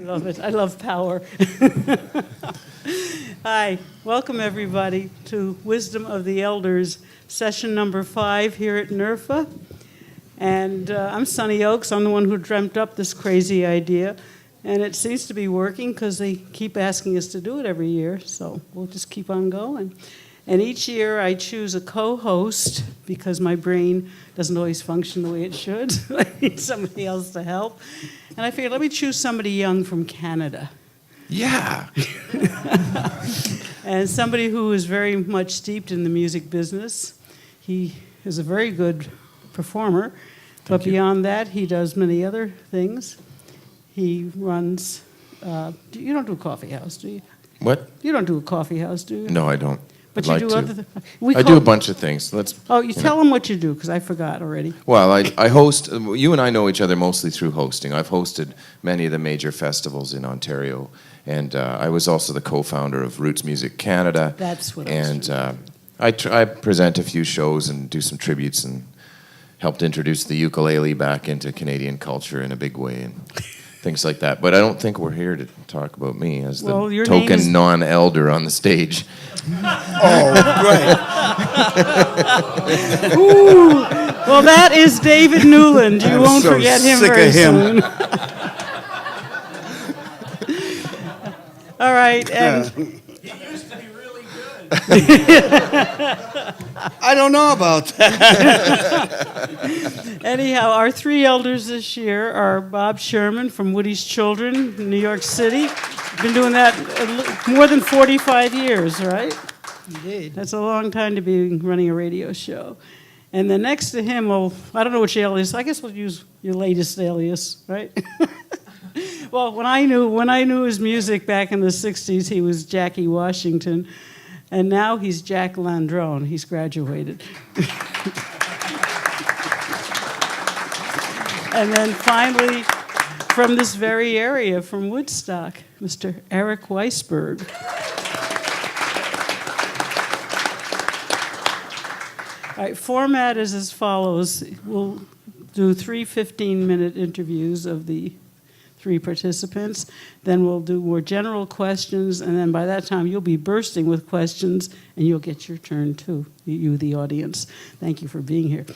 love it. I love power. Hi, welcome everybody to Wisdom of the Elders, session number 5 here at NERFA. And I'm Sonny Ochs. I'm the one who dreamt up this crazy idea. And it seems to be working because they keep asking us to do it every year. So we'll just keep on going. And each year I choose a co-host because my brain doesn't always function the way it should. I need somebody else to help. And I figured, let me choose somebody young from Canada. Yeah. And somebody who is very much steeped in the music business. He is a very good performer. But beyond that, he does many other things. He runs, you don't do a coffee house, do you? What? You don't do a coffee house, do you? No, I don't. But I'd you like do to. other things. I do a bunch of things. You tell them what you do, because I forgot already. Well, I host, you and I know each other mostly through hosting. I've hosted many of the major festivals in Ontario, and I was also the co-founder of Roots Music Canada. That's what and I present a few shows and do some tributes and helped introduce the ukulele back into Canadian culture in a big way and things like that. But I don't think we're here to talk about me as the token non-elder on the stage. Oh, great. Ooh. Well, that is David Newland. You won't forget him very soon. All right. And he used to be really good. I don't know about that. Anyhow, our 3 elders this year are Bob Sherman from Woody's Children in New York City. Been doing that more than 45 years, right? Indeed. That's a long time to be running a radio show. And then next to him, well, I don't know which alias. I guess we'll use your latest alias, right? Well, when I knew his music back in the 60s, he was Jackie Washington. And now he's Jack Landrón. He's graduated. And then finally, from this very area, from Woodstock, Mr. Eric Weissberg. All right, format is as follows. We'll do 3 15-minute interviews of the 3 participants. Then we'll do more general questions, and then by that time you'll be bursting with questions, and you'll get your turn too, you the audience. Thank you for being here.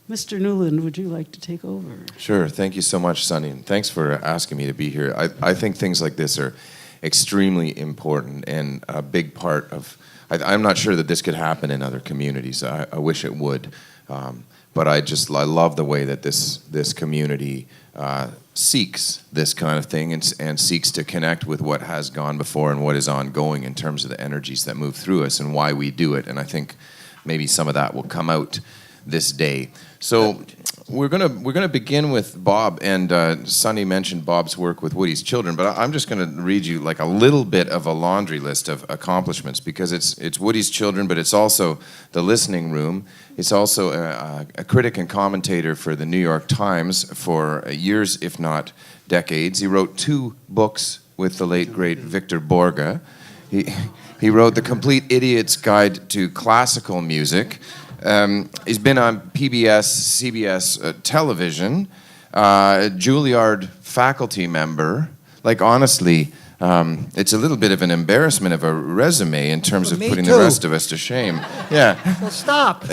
Mr. Newland, would you like to take over? Sure. Thank you so much, Sonny, and thanks for asking me to be here. I think things like this are extremely important and a big part of... I'm not sure that this could happen in other communities. I wish it would. But I love the way that this community seeks this kind of thing and seeks to connect with what has gone before and what is ongoing in terms of the energies that move through us and why we do it. And I think maybe some of that will come out this day. So we're gonna begin with Bob, and Sonny mentioned Bob's work with Woody's Children, but I'm just gonna read you like a little bit of a laundry list of accomplishments, because it's Woody's Children, but it's also the Listening Room. It's also a critic and commentator for the New York Times for years, if not decades. He wrote 2 books with the late great Victor Borge. He wrote The Complete Idiot's Guide to Classical Music. He's been on PBS, CBS television, Juilliard faculty member. Like, honestly, it's a little bit of an embarrassment of a resume in terms of putting the rest of us to shame. Yeah. Well, stop.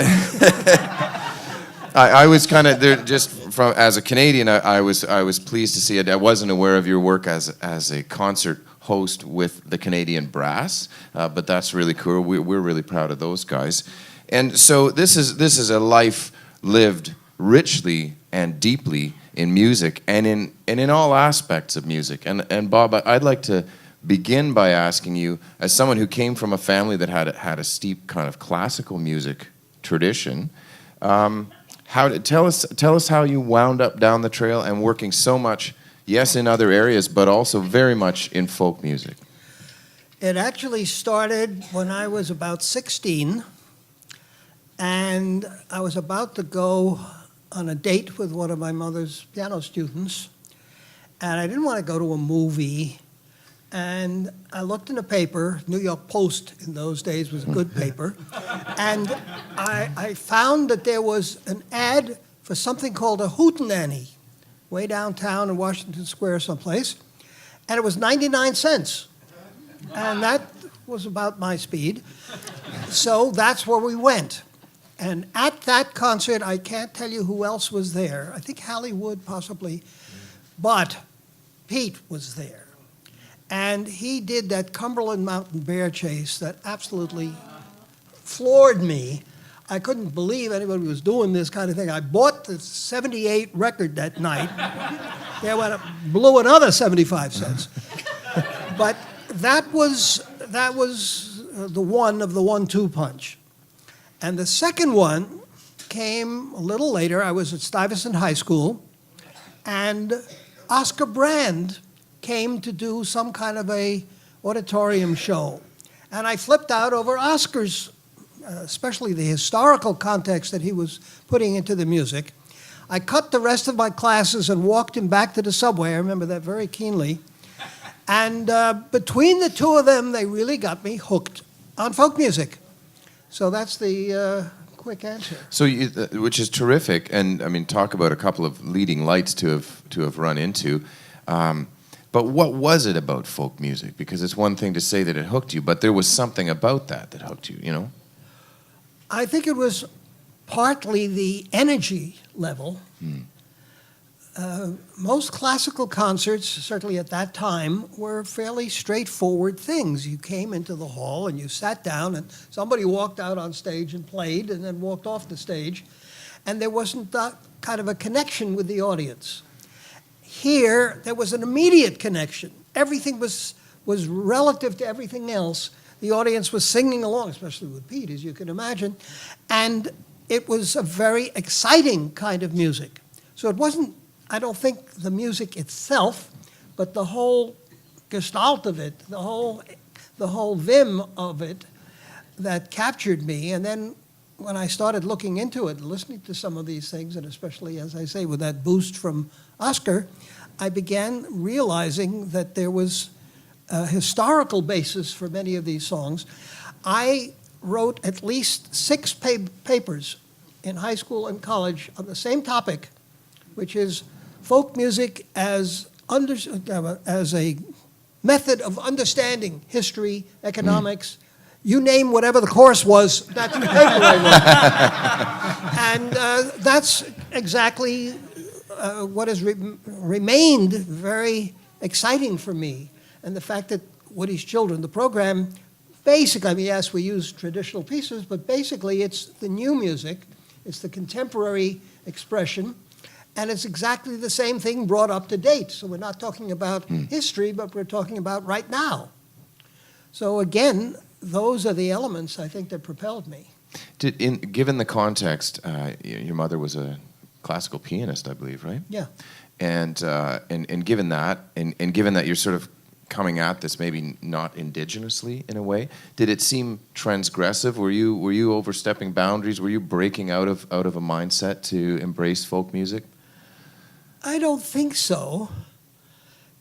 I was kind of there just from as a Canadian. I was pleased to see it. I wasn't aware of your work as a concert host with the Canadian Brass, but that's really cool. We're really proud of those guys. And so this is a life lived richly and deeply in music and in all aspects of music. And Bob, I'd like to begin by asking you, as someone who came from a family that had a steep kind of classical music tradition, tell us how you wound up down the trail and working so much, yes, in other areas, but also very much in folk music. It actually started when I was about 16. And I was about to go on a date with one of my mother's piano students, and I didn't want to go to a movie. And I looked in the paper, New York Post in those days was a good paper, and I found that there was an ad for something called a hootenanny way downtown in Washington Square someplace. and it was 99 cents. And that was about my speed. So that's where we went. And at that concert, I can't tell you who else was there. I think Hallie Wood possibly, but Pete was there. And he did that Cumberland Mountain Bear Chase that absolutely floored me. I couldn't believe anybody was doing this kind of thing. I bought the 78 record that night. There went, blew another 75 cents. But that was the one of the 1-2 punch. And the second one came a little later. I was at Stuyvesant High School, and Oscar Brand came to do some kind of a auditorium show. And I flipped out over Oscar's, especially the historical context that he was putting into the music. I cut the rest of my classes and walked him back to the subway. I remember that very keenly. And between the two of them, they really got me hooked on folk music. So that's the quick answer. So, which is terrific, and I mean, talk about a couple of leading lights to have run into. But what was it about folk music? Because it's one thing to say that it hooked you, but there was something about that hooked you, you know? I think it was partly the energy level. Most classical concerts, certainly at that time, were fairly straightforward things. You came into the hall and you sat down and somebody walked out on stage and played and then walked off the stage, and there wasn't that kind of a connection with the audience. Here, there was an immediate connection. Everything was relative to everything else. The audience was singing along, especially with Pete, as you can imagine, and it was a very exciting kind of music. So it wasn't, I don't think, the music itself, but the whole gestalt of it, the whole vim of it that captured me. And then when I started looking into it, listening to some of these things, and especially, as I say, with that boost from Oscar, I began realizing that there was a historical basis for many of these songs. I wrote at least 6 papers in high school and college on the same topic, which is folk music as a method of understanding history, economics. You name whatever the course was, that's the paper I wrote. And that's exactly what has remained very exciting for me. And the fact that Woody's Children, the program, basically, I mean, yes, we use traditional pieces, but basically it's the new music, it's the contemporary expression, and it's exactly the same thing brought up to date. So we're not talking about history, but we're talking about right now. So again, those are the elements, I think, that propelled me. Given the context, your mother was a classical pianist, I believe, right? Yeah. And given that, and given that you're sort of coming at this maybe not indigenously in a way, did it seem transgressive? Were you overstepping boundaries? Were you breaking out of a mindset to embrace folk music? I don't think so,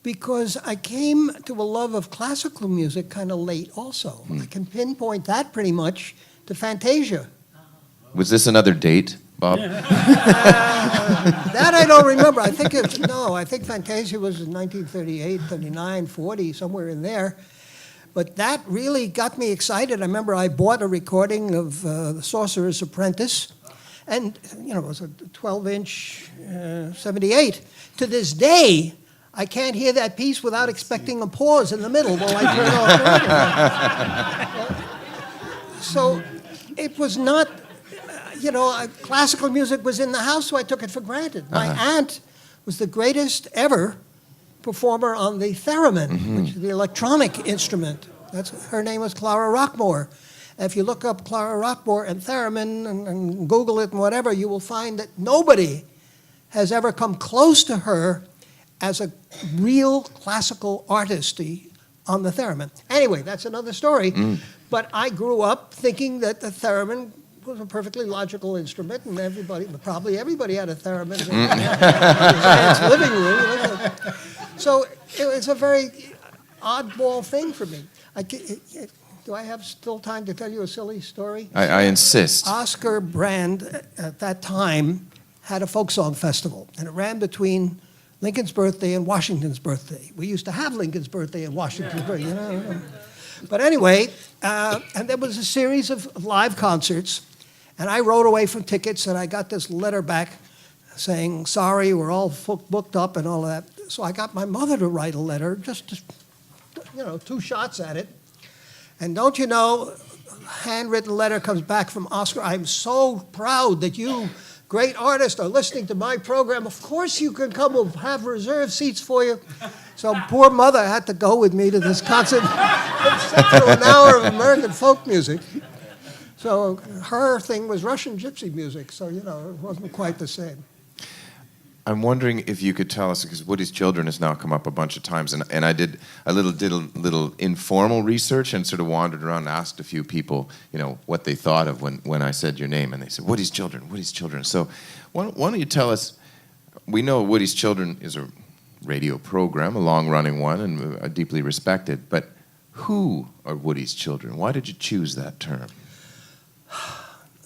because I came to a love of classical music kind of late also. I can pinpoint that pretty much to Fantasia. Was this another date, Bob? That I don't remember. I think Fantasia was in 1938, 39, 40, somewhere in there. But that really got me excited. I remember I bought a recording of The Sorcerer's Apprentice, and it was a 12-inch 78. To this day, I can't hear that piece without expecting a pause in the middle while I turn off the record. So it was not, classical music was in the house, so I took it for granted. My aunt was the greatest ever performer on the theremin, which is the electronic instrument. Her name was Clara Rockmore. If you look up Clara Rockmore and theremin and Google it and whatever, you will find that nobody has ever come close to her as a real classical artistry on the theremin. Anyway, that's another story. But I grew up thinking that the theremin was a perfectly logical instrument, and probably everybody had a theremin in his living room. So it was a very oddball thing for me. Do I have still time to tell you a silly story? I insist. Oscar Brand, at that time, had a folk song festival, and it ran between Lincoln's birthday and Washington's birthday. We used to have Lincoln's birthday and Washington's birthday, you know. But anyway, and there was a series of live concerts, and I rode away from tickets, and I got this letter back saying, sorry, we're all booked up and all of that. So I got my mother to write a letter, just to, 2 shots at it. And don't you know, a handwritten letter comes back from Oscar. I'm so proud that you, great artist, are listening to my program. Of course you can come. We'll have reserved seats for you. So poor mother had to go with me to this concert and sit through an hour of American folk music. So her thing was Russian gypsy music, so, it wasn't quite the same. I'm wondering if you could tell us, because Woody's Children has now come up a bunch of times, and I did a little informal research and sort of wandered around and asked a few people, what they thought of when I said your name, and they said, Woody's Children, Woody's Children. So why don't you tell us, we know Woody's Children is a radio program, a long-running one, and deeply respected, but who are Woody's Children? Why did you choose that term?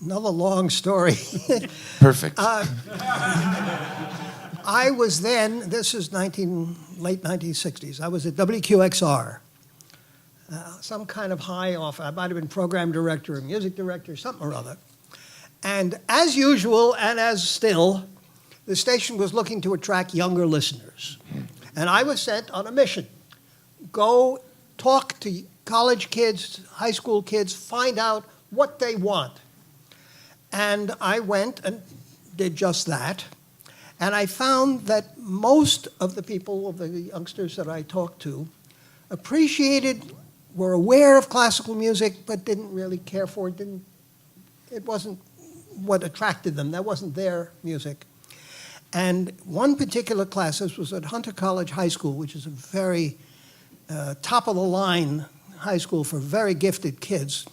Another long story. Perfect. I was then, this is late 1960s, I was at WQXR, some kind of high off, I might have been program director or music director, something or other. And as usual, and as still, the station was looking to attract younger listeners. And I was sent on a mission. Go talk to college kids, high school kids, find out what they want. And I went and did just that. And I found that most of the people, of the youngsters that I talked to, were aware of classical music, but didn't really care for it. It wasn't what attracted them. That wasn't their music. And one particular class, this was at Hunter College High School, which is a very top-of-the-line high school for very gifted kids.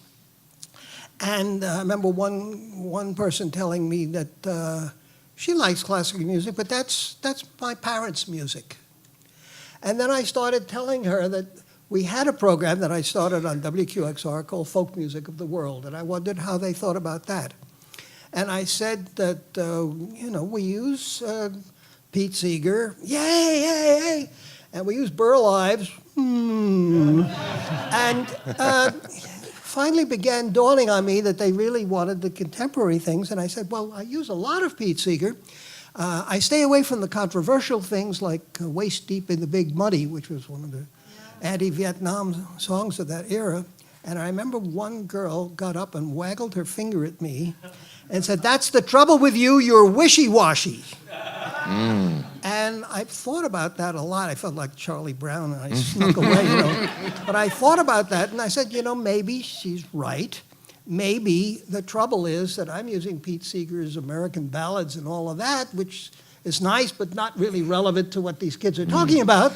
And I remember one person telling me that she likes classical music, but that's my parents' music. And then I started telling her that we had a program that I started on WQXR called Folk Music of the World, and I wondered how they thought about that. And I said that, we use Pete Seeger, yay, yay, yay, and we use Burl Ives, and finally began dawning on me that they really wanted the contemporary things, and I said, well, I use a lot of Pete Seeger. I stay away from the controversial things like Waist Deep in the Big Muddy, which was one of the anti-Vietnam songs of that era. And I remember one girl got up and waggled her finger at me and said, that's the trouble with you, you're wishy-washy. And I thought about that a lot. I felt like Charlie Brown, and I snuck away, But I thought about that, and I said, maybe she's right. Maybe the trouble is that I'm using Pete Seeger's American ballads and all of that, which is nice, but not really relevant to what these kids are talking about.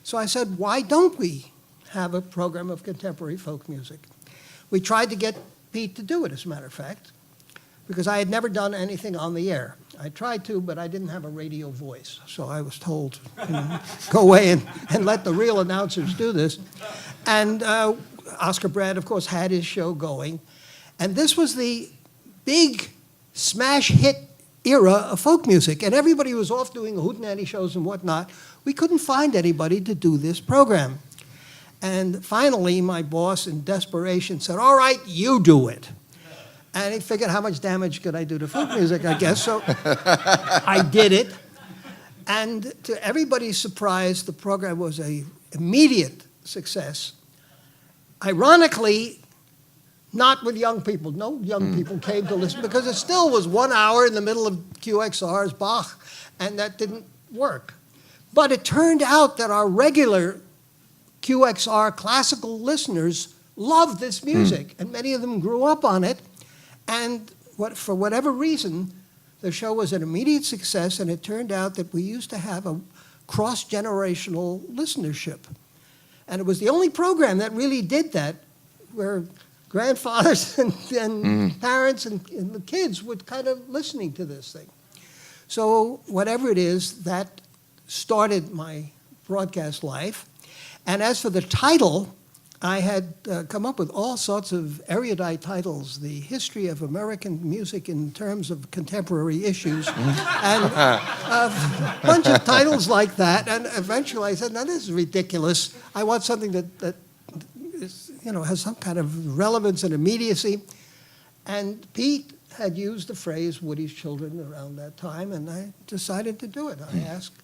So I said, why don't we have a program of contemporary folk music? We tried to get Pete to do it, as a matter of fact, because I had never done anything on the air. I tried to, but I didn't have a radio voice. So I was told, go away and let the real announcers do this. And Oscar Brad, of course, had his show going. And this was the big smash hit era of folk music. And everybody was off doing hootenanny shows and whatnot. We couldn't find anybody to do this program. And finally, my boss, in desperation, said, all right, you do it. And he figured, how much damage could I do to folk music, I guess. So I did it. And to everybody's surprise, the program was an immediate success. Ironically, not with young people. No young people came to listen because it still was 1 hour in the middle of QXR's Bach, and that didn't work. But it turned out that our regular QXR classical listeners loved this music, and many of them grew up on it. And for whatever reason, the show was an immediate success, and it turned out that we used to have a cross-generational listenership. And it was the only program that really did that, where grandfathers and parents and the kids were kind of listening to this thing. So whatever it is, that started my broadcast life. And as for the title, I had come up with all sorts of erudite titles, the history of American music in terms of contemporary issues, and a bunch of titles like that. And eventually I said, "Now this is ridiculous. I want something that is, has some kind of relevance and immediacy." And Pete had used the phrase "Woody's Children" around that time, and I decided to do it. I asked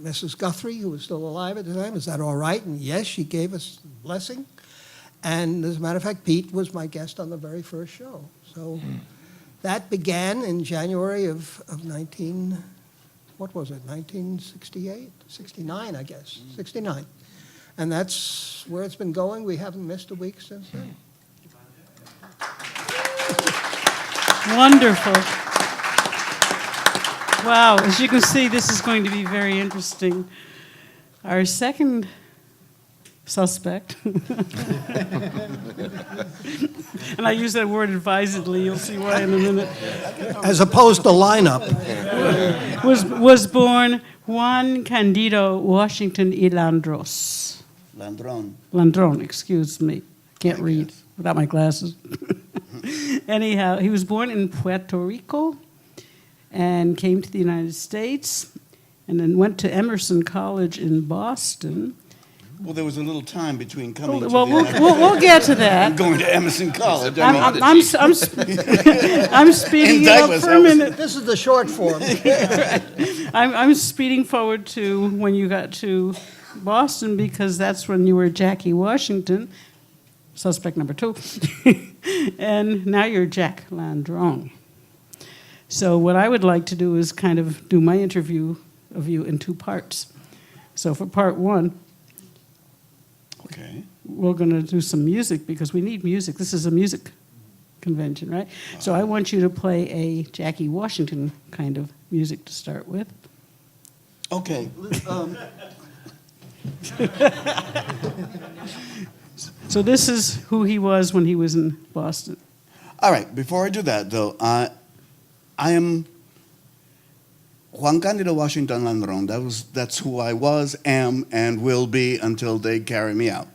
Mrs. Guthrie, who was still alive at the time, "Is that all right?" And yes, she gave us a blessing. And as a matter of fact, Pete was my guest on the very first show. So that began in January of 1968? 69, I guess. 69. And that's where it's been going. We haven't missed a week since then. Wonderful. Wow, as you can see, this is going to be very interesting. Our second suspect, and I use that word advisedly, you'll see why in a minute, As opposed to lineup. was born Juan Candido Washington y Landrón, excuse me. Can't read without my glasses. Anyhow, he was born in Puerto Rico and came to the United States and then went to Emerson College in Boston. Well, there was a little time between coming to Well, the we'll get to that. going to Emerson College. I'm speeding it up for a minute. This is the short form. I'm speeding forward to when you got to Boston because that's when you were Jackie Washington, suspect number 2, and now you're Jack Landrón. So what I would like to do is kind of do my interview of you in 2 parts. So for part 1, Okay. we're going to do some music because we need music. This is a music convention, right? So I want you to play a Jackie Washington kind of music to start with. Okay. So this is who he was when he was in Boston. All right. Before I do that, though, I am Juan Candido Washington Landrón. That's who I was, am, and will be until they carry me out.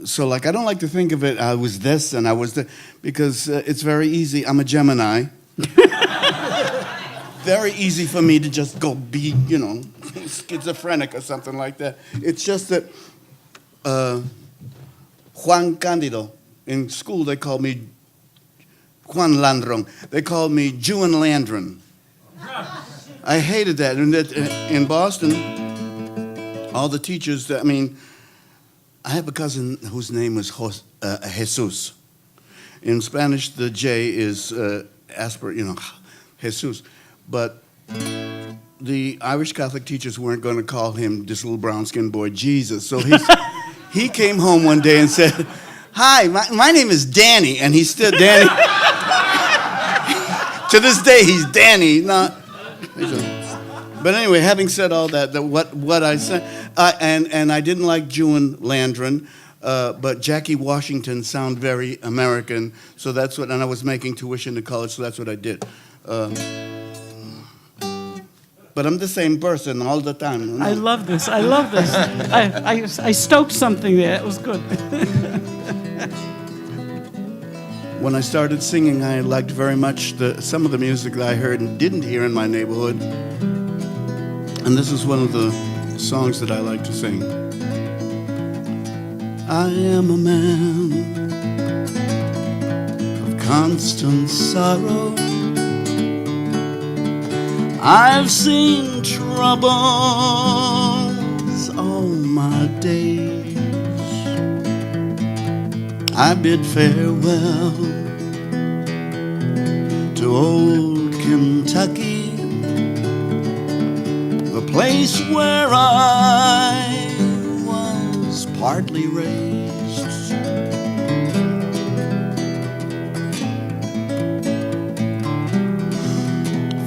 So, I don't like to think of it, I was this and I was that, because it's very easy. I'm a Gemini. Very easy for me to just go be, schizophrenic or something like that. It's just that Juan Candido, in school they called me Juan Landrón. They called me Jew and Landron. I hated that. And in Boston, all the teachers, I have a cousin whose name was Jesus. In Spanish, the J is Jesus. But the Irish Catholic teachers weren't going to call him this little brown-skinned boy Jesus. So he came home one day and said, "Hi, my name is Danny." And he's still Danny. To this day, he's Danny, not... But anyway, having said all that, what I said, and I didn't like Jew and Landron, but Jackie Washington sound very American, so that's what, and I was making tuition to college, so that's what I did. But I'm the same person all the time. I love this. I stoked something there. It was good. When I started singing, I liked very much some of the music that I heard and didn't hear in my neighborhood. And this is one of the songs that I like to sing. I am a man of constant sorrow. I've seen troubles all my days. I bid farewell to old Kentucky, the place where I was partly raised.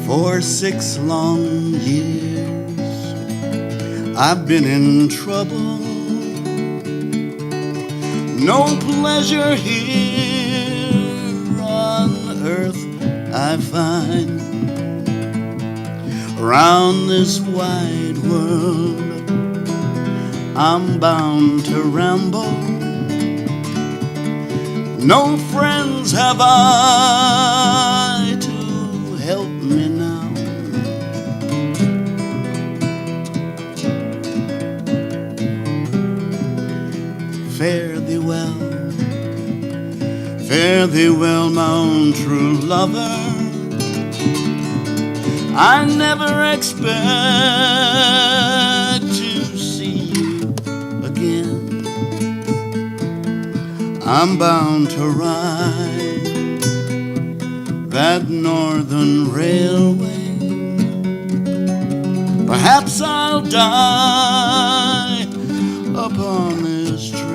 For 6 long years I've been in trouble. No pleasure here on earth I find. Around this wide world I'm bound to ramble. No friends have I to help me now. Fare thee well, my own true lover. I never expect to see you again. I'm bound to ride that northern railway. Perhaps I'll die upon this train.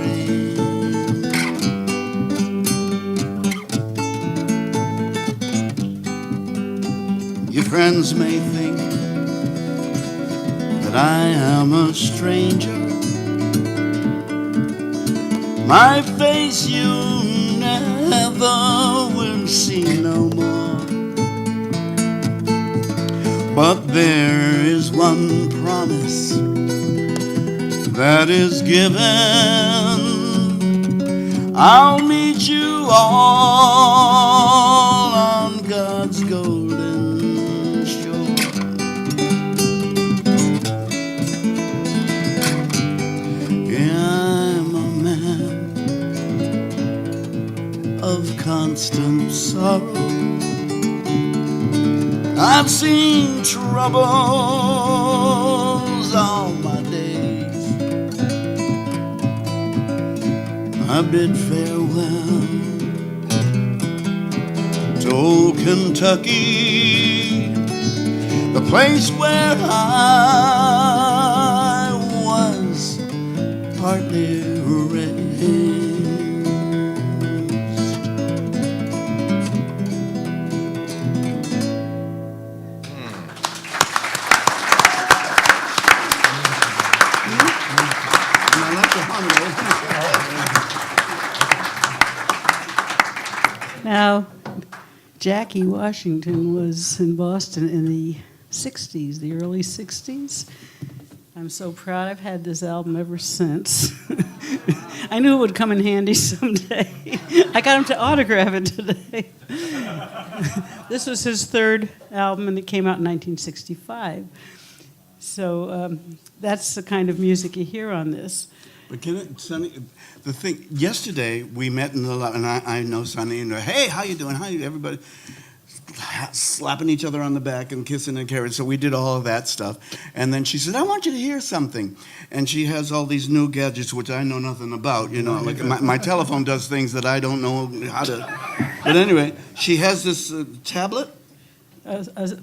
Your friends may think that I am a stranger. My face you never will see no more. But there is one promise that is given. I'll meet you all on God's golden shore. Yeah, I'm a man of constant sorrow. I've seen troubles all my days. I bid farewell to old Kentucky, the place where I was partly raised. Now, Jackie Washington was in Boston in the 60s, the early 60s. I'm so proud. I've had this album ever since. I knew it would come in handy someday. I got him to autograph it today. This was his third album, and it came out in 1965. So that's the kind of music you hear on this. But Sonny, the thing, yesterday we met in the lobby, and I know Sonny, and hey, how you doing? How you? Everybody slapping each other on the back and kissing and carrying. So we did all of that stuff. And then she said, I want you to hear something. And she has all these new gadgets, which I know nothing about. You know, like my telephone does things that I don't know how to. But anyway, she has this tablet. It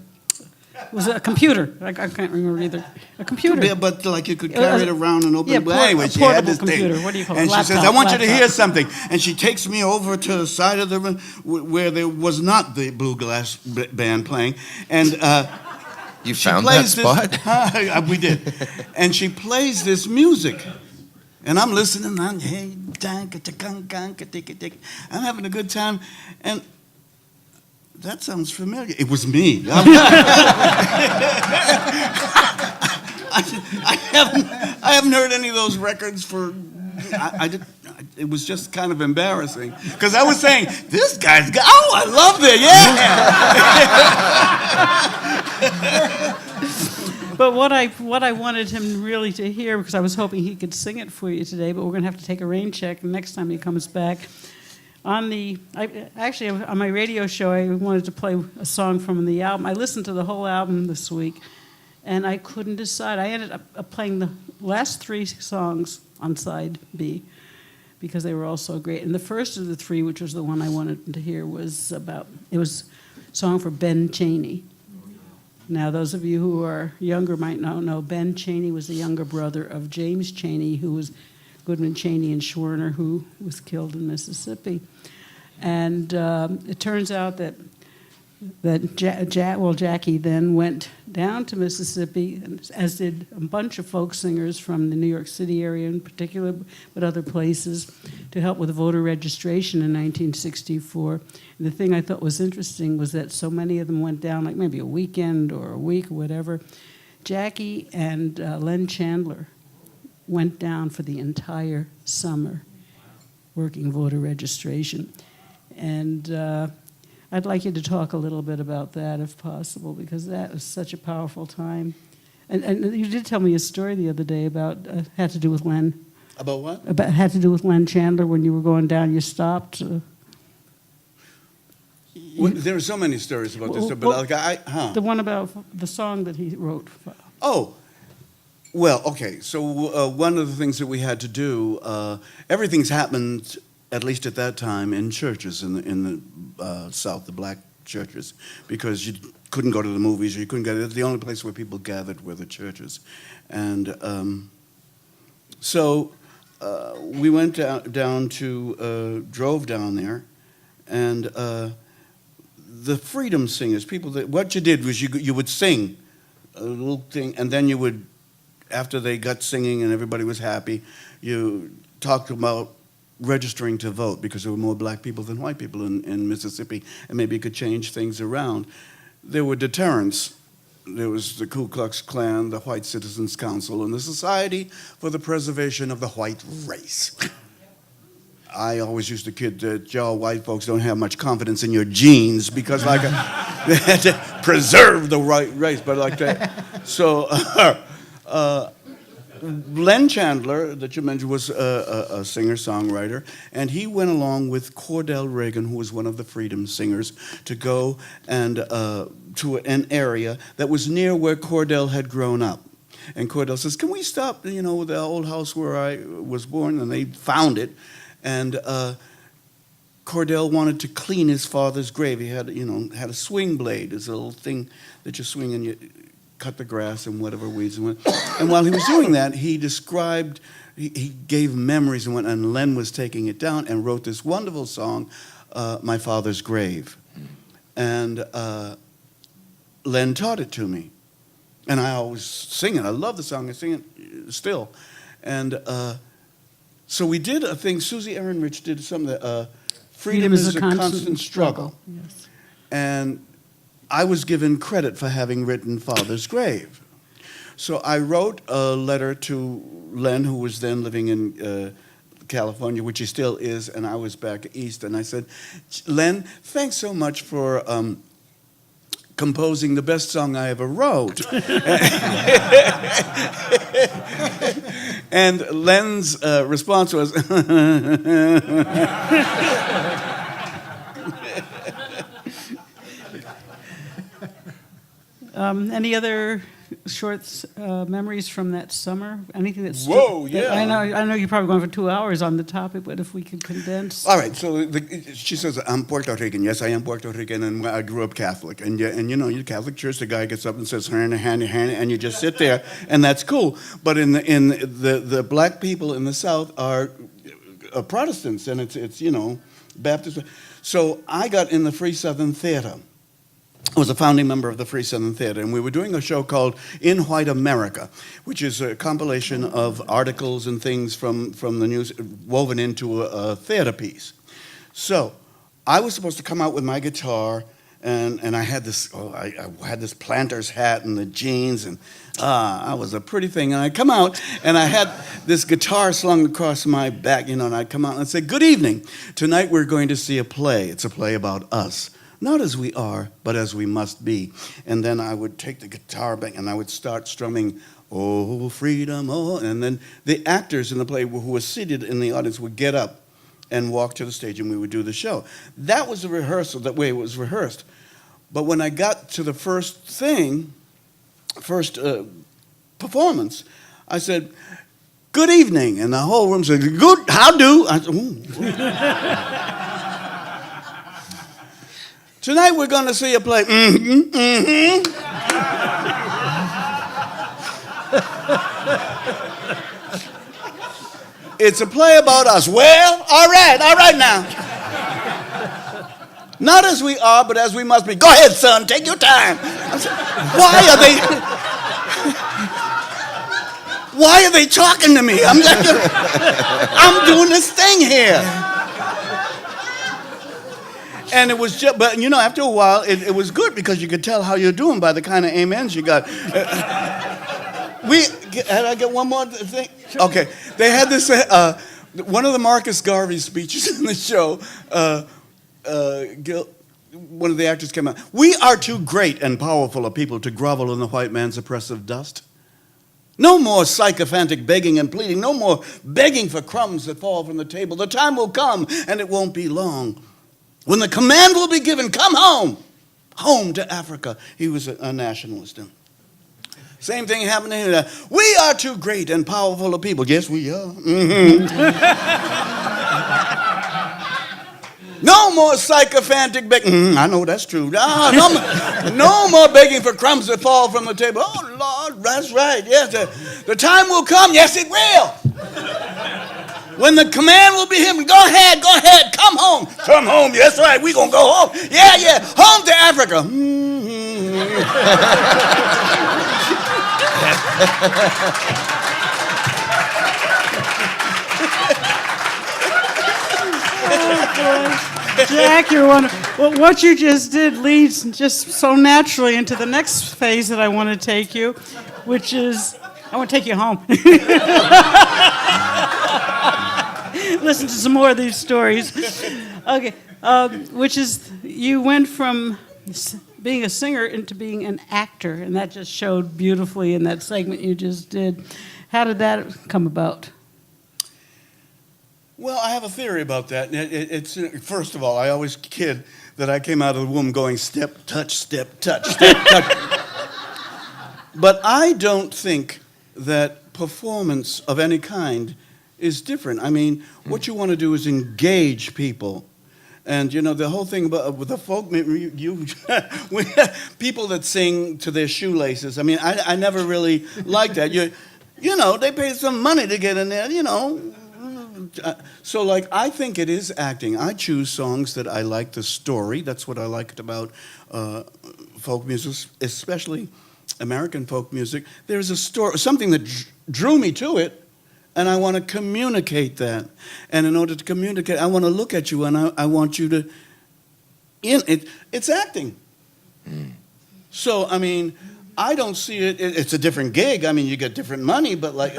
was a computer. I can't remember either. A computer. Yeah, but like you could carry it around and open it. But anyway, she had this computer. thing. What do you call it? And Laptop, she says, I want you to laptop. hear something. And she takes me over to the side of the room where there was not the bluegrass band playing. And You she found that plays spot? We did. And she plays this music. And I'm listening. I'm, hey, I'm having a good time. And that sounds familiar. It was me. I haven't heard any of those records for. It was just kind of embarrassing because I was saying this guy's got. Oh, I love it. Yeah. But what I wanted him really to hear, because I was hoping he could sing it for you today, but we're going to have to take a rain check next time he comes back. On my radio show, I wanted to play a song from the album. I listened to the whole album this week, and I couldn't decide. I ended up playing the last three songs on side B because they were all so great. And the first of the three, which was the one I wanted to hear, was a song for Ben Chaney. Now, those of you who are younger might not know, Ben Chaney was the younger brother of James Chaney, who was Goodman, Chaney, and Schwerner, who was killed in Mississippi. And it turns out that Jackie then went down to Mississippi, as did a bunch of folk singers from the New York City area in particular, but other places, to help with voter registration in 1964. And the thing I thought was interesting was that so many of them went down, like maybe a weekend or a week or whatever. Jackie and Len Chandler went down for the entire summer, working voter registration. And I'd like you to talk a little bit about that, if possible, because that was such a powerful time. And you did tell me a story the other day about, had to do with Len. About what? Had to do with Len Chandler. When you were going down, you stopped. Well, there are so many stories about this, but The one about the song that he wrote. Oh, well, okay. So one of the things that we had to do, everything's happened, at least at that time, in churches in the South, the black churches, because you couldn't go to the movies, or you couldn't go. The only place where people gathered were the churches, and so we went down to drove down there, and the freedom singers, people that what you did was you would sing a little thing, and then you would, after they got singing and everybody was happy, you talked about registering to vote, because there were more black people than white people in Mississippi, and maybe you could change things around. There were deterrents. There was the Ku Klux Klan, the White Citizens Council, and the Society for the Preservation of the White Race. I always used to kid that y'all white folks don't have much confidence in your genes, because like they had to preserve the white race, but like that. So Len Chandler, that you mentioned, was a singer-songwriter, and he went along with Cordell Reagan, who was one of the freedom singers, to go and to an area that was near where Cordell had grown up. And Cordell says, "Can we stop, the old house where I was born?" And they found it. And Cordell wanted to clean his father's grave. He had a swing blade, this little thing that you swing and you cut the grass and whatever weeds and went. And while he was doing that, he described, he gave memories and Len was taking it down and wrote this wonderful song, "My Father's Grave." And Len taught it to me. And I always sing it. I love the song. I sing it still. And so we did a thing. Susie Ehrenrich did something that freedom is a constant struggle. Yes. And I was given credit for having written Father's Grave. So I wrote a letter to Len, who was then living in California, which he still is, and I was back east. And I said, "Len, thanks so much for composing the best song I ever wrote." And Len's response was, Any other short memories from that summer? Anything that's Whoa, yeah. I know you're probably going for 2 hours on the topic, but if we could condense. all right, so she says, "I'm Puerto Rican." Yes, I am Puerto Rican, and I grew up Catholic. And your Catholic church, the guy gets up and says, "Hand, hand, hand," and you just sit there, and that's cool. But in the black people in the South are Protestants, and it's Baptist. So I got in the Free Southern Theater. I was a founding member of the Free Southern Theater, and we were doing a show called In White America, which is a compilation of articles and things from the news woven into a theater piece. So I was supposed to come out with my guitar, and I had this I had this planter's hat and the jeans, and I was a pretty thing. And I come out, and I had this guitar slung across my back, and I'd come out and I'd say, "Good evening. Tonight we're going to see a play. It's a play about us. Not as we are, but as we must be." And then I would take the guitar back and I would start strumming, "Oh, freedom, oh." And then the actors in the play who were seated in the audience would get up and walk to the stage, and we would do the show. That was the rehearsal, that way it was rehearsed. But when I got to the first performance, I said, "Good evening." And the whole room said, "Good, how do?" I said, "Ooh." "Tonight we're going to see a play." Mm-hmm, mm-hmm. "It's a play about us." "Well, all right now. Not as we are, but as we must be." "Go ahead, son, take your time." I said, why are they talking to me? I'm doing this thing here. And it was just, but after a while, it was good, because you could tell how you're doing by the kind of amens you got. Had I get one more thing? Okay. They had this, one of the Marcus Garvey speeches in the show, one of the actors came out. We are too great and powerful a people to grovel in the white man's oppressive dust. No more sycophantic begging and pleading. No more begging for crumbs that fall from the table. The time will come, and it won't be long, when the command will be given, come home. Home to Africa. He was a nationalist. Same thing happened here. We are too great and powerful a people. Yes, we are. No more sycophantic begging. I know that's true. No more begging for crumbs that fall from the table. Oh, Lord, that's right. Yes, the time will come. Yes, it will. When the command will be given, go ahead, come home. Come home, yes, right, we gonna go home. Yeah, home to Africa. Jack, you're one. Well, what you just did leads just so naturally into the next phase that I want to take you, which is I want to take you home. Listen to some more of these stories. Okay, which is you went from being a singer into being an actor, and that just showed beautifully in that segment you just did. How did that come about? Well, I have a theory about that. It's first of all, I always kid that I came out of the womb going step, touch, step, touch, step, touch. But I don't think that performance of any kind is different. I mean, what you want to do is engage people. And, you know, the whole thing about with the folk, people that sing to their shoelaces, I mean, I never really liked that. You know, they pay some money to get in there, you know. So, like, I think it is acting. I choose songs that I like the story. That's what I liked about folk music, especially American folk music. There's a story, something that drew me to it, and I want to communicate that. And in order to communicate, I want to look at you, and I want you to, it's acting. So, I mean, I don't see it, it's a different gig. I mean, you get different money, but like,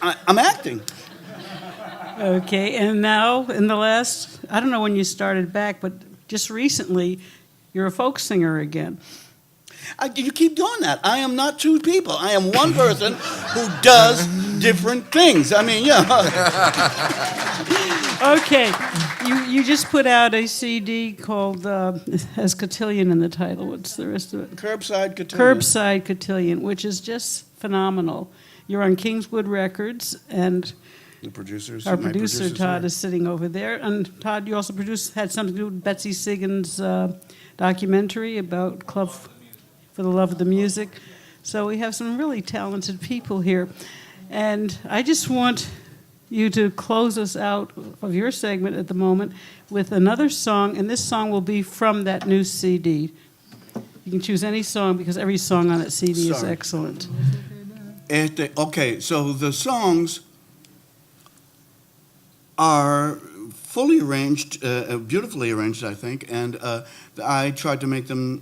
I'm acting. Okay, and now in the last, I don't know when you started back, but just recently, you're a folk singer again. You keep doing that. I am not two people. I am one person who does different things. I mean, yeah. Okay, you just put out a CD called, has Cotillion in the title. What's the rest of it? Curbside Cotillion. Curbside Cotillion, which is just phenomenal. You're on Kingswood Records, and our producer Todd is sitting over there. And Todd, you also had something to do with Betsy Siggins' documentary about Club for the Love of the Music. So we have some really talented people here. And I just want you to close us out of your segment at the moment with another song, and this song will be from that new CD. You can choose any song because every song on that CD is excellent. Okay, so the songs are fully arranged, beautifully arranged, I think, and I tried to make them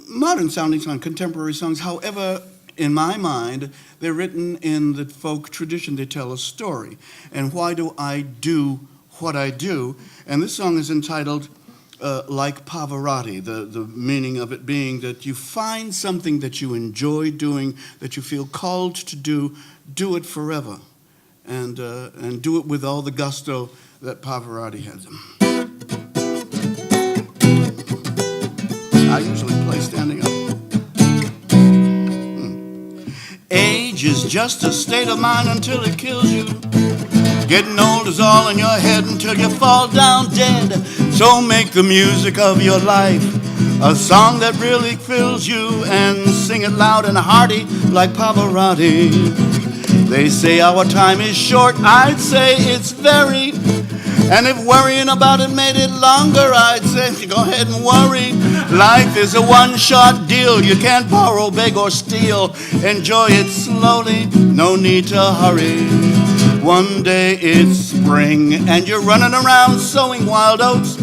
modern-sounding songs, contemporary songs. However, in my mind, they're written in the folk tradition. They tell a story. And why do I do what I do? And this song is entitled Like Pavarotti, the meaning of it being that you find something that you enjoy doing, that you feel called to do it forever, and do it with all the gusto that Pavarotti has. I usually play standing up. Age is just a state of mind until it kills you. Getting old is all in your head until you fall down dead. So make the music of your life a song that really fills you, and sing it loud and hearty like Pavarotti. They say our time is short, I'd say it's very. And if worrying about it made it longer, I'd say go ahead and worry. Life is a one-shot deal. You can't borrow, beg, or steal. Enjoy it slowly, no need to hurry. One day it's spring, and you're running around sowing wild oats.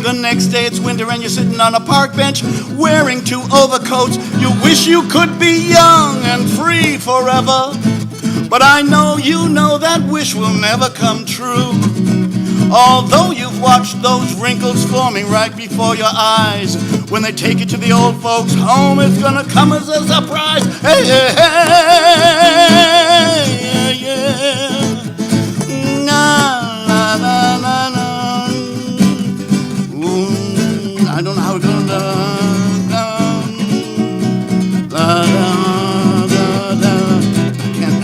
The next day it's winter and you're sitting on a park bench wearing 2 overcoats. You wish you could be young and free forever. But I know you know that wish will never come true. Although you've watched those wrinkles forming right before your eyes, when they take you to the old folks' home, it's gonna come as a surprise. Hey, hey, hey, yeah. Na, na, na, na, na. Ooh, I don't know how it's gonna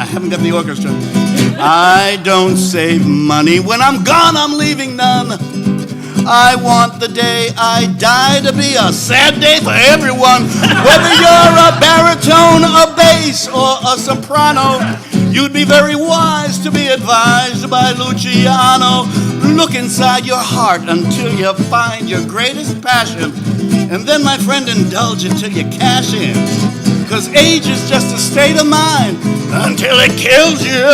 I haven't got the orchestra. I don't save money. When I'm gone, I'm leaving none. I want the day I die to be a sad day for everyone. Whether you're a baritone, a bass, or a soprano, you'd be very wise to be advised by Luciano. Look inside your heart until you find your greatest passion. And then, my friend, indulge until you cash in. 'Cause age is just a state of mind until it kills you.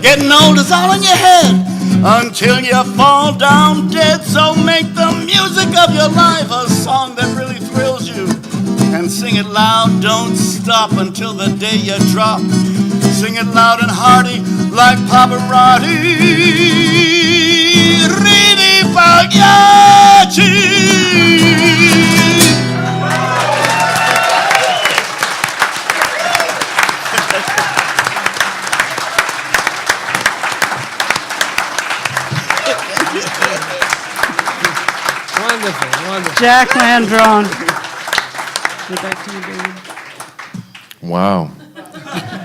Getting old is all in your head until you fall down dead. So make the music of your life a song that really thrills you. And sing it loud, don't stop until the day you drop. Sing it loud and hearty like Pavarotti. Ridi Pagliacci. Wonderful. Jack Landrón. Go back to you, David. Wow.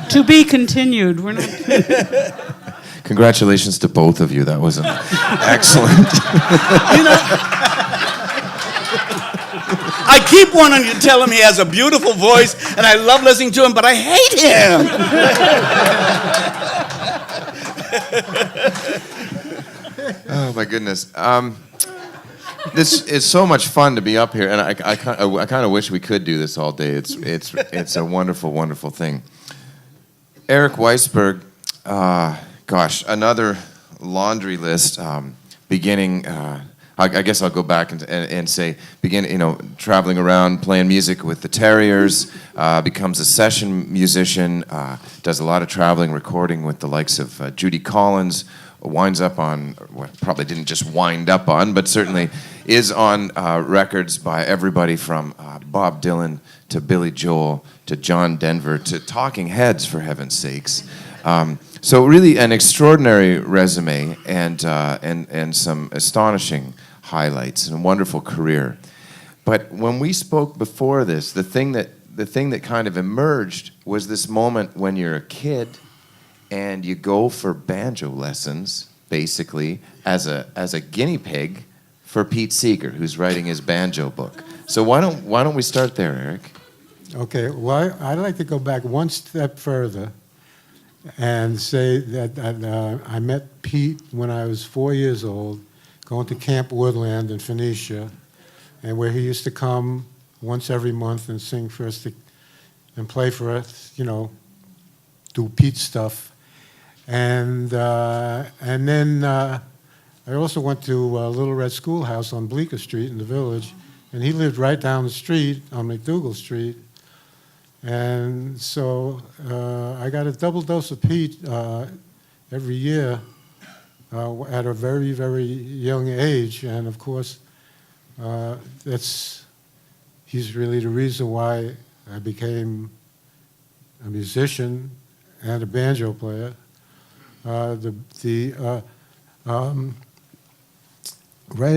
To be continued. We're not. Congratulations to both of you. That was an excellent. You know, I keep wanting to tell him he has a beautiful voice and I love listening to him, but I hate him. Oh my goodness. This is so much fun to be up here, and I kind of wish we could do this all day. It's a wonderful, wonderful thing. Eric Weissberg, gosh, another laundry list. Beginning, I guess I'll go back and say, traveling around playing music with the Terriers, becomes a session musician, does a lot of traveling, recording with the likes of Judy Collins. Winds up on, well, probably didn't just wind up on, but certainly is on records by everybody from Bob Dylan to Billy Joel to John Denver to Talking Heads, for heaven's sakes. So really an extraordinary resume and some astonishing highlights and a wonderful career. But when we spoke before this, the thing that kind of emerged was this moment when you're a kid and you go for banjo lessons, basically, as a guinea pig for Pete Seeger, who's writing his banjo book. So why don't we start there, Eric? Okay, well, I'd like to go back one step further and say that I met Pete when I was 4 years old, going to Camp Woodland in Phoenicia, and where he used to come once every month and sing for us and play for us, do Pete stuff. And then I also went to Little Red Schoolhouse on Bleecker Street in the Village, and he lived right down the street on McDougal Street. And so I got a double dose of Pete every year at a very, very young age. And of course, he's really the reason why I became a musician and a banjo player. Right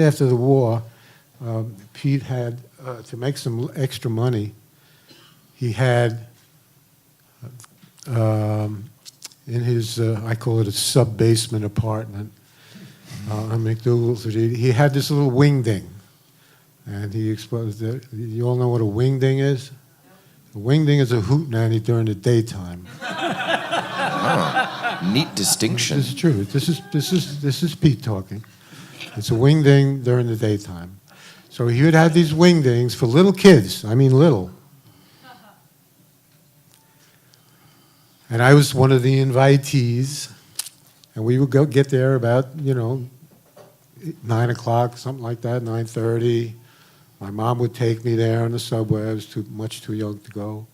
after the war, Pete had, to make some extra money, he had in his, I call it a sub-basement apartment on McDougal Street, he had this little wingding. And he exposed that. You all know what a wingding is? A wingding is a hootenanny during the daytime. Oh, neat distinction. This is true. This is Pete talking. It's a wingding during the daytime. So he would have these wingdings for little kids. I mean little. And I was one of the invitees. And we would get there about, 9 o'clock, something like that, 9:30. My mom would take me there on the subway. I was much too young to go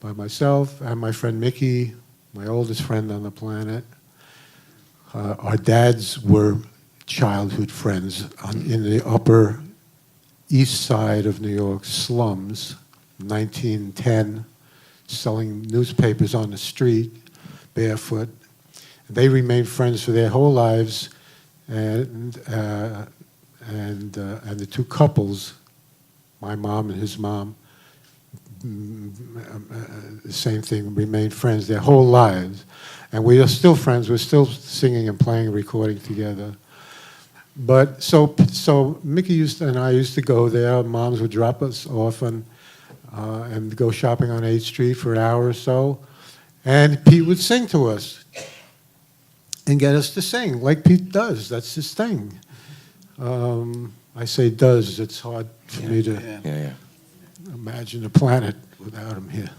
by myself. And my friend Mickey, my oldest friend on the planet. Our dads were childhood friends in the Upper East Side of New York slums, 1910, selling newspapers on the street, barefoot. They remained friends for their whole lives, and the two couples, my mom and his mom, the same thing, remained friends their whole lives. And we are still friends. We're still singing and playing and recording together. But so Mickey and I used to go there. Moms would drop us off and go shopping on 8th Street for an hour or so. And Pete would sing to us and get us to sing, like Pete does. That's his thing. I say does. It's hard for me to imagine a planet without him here.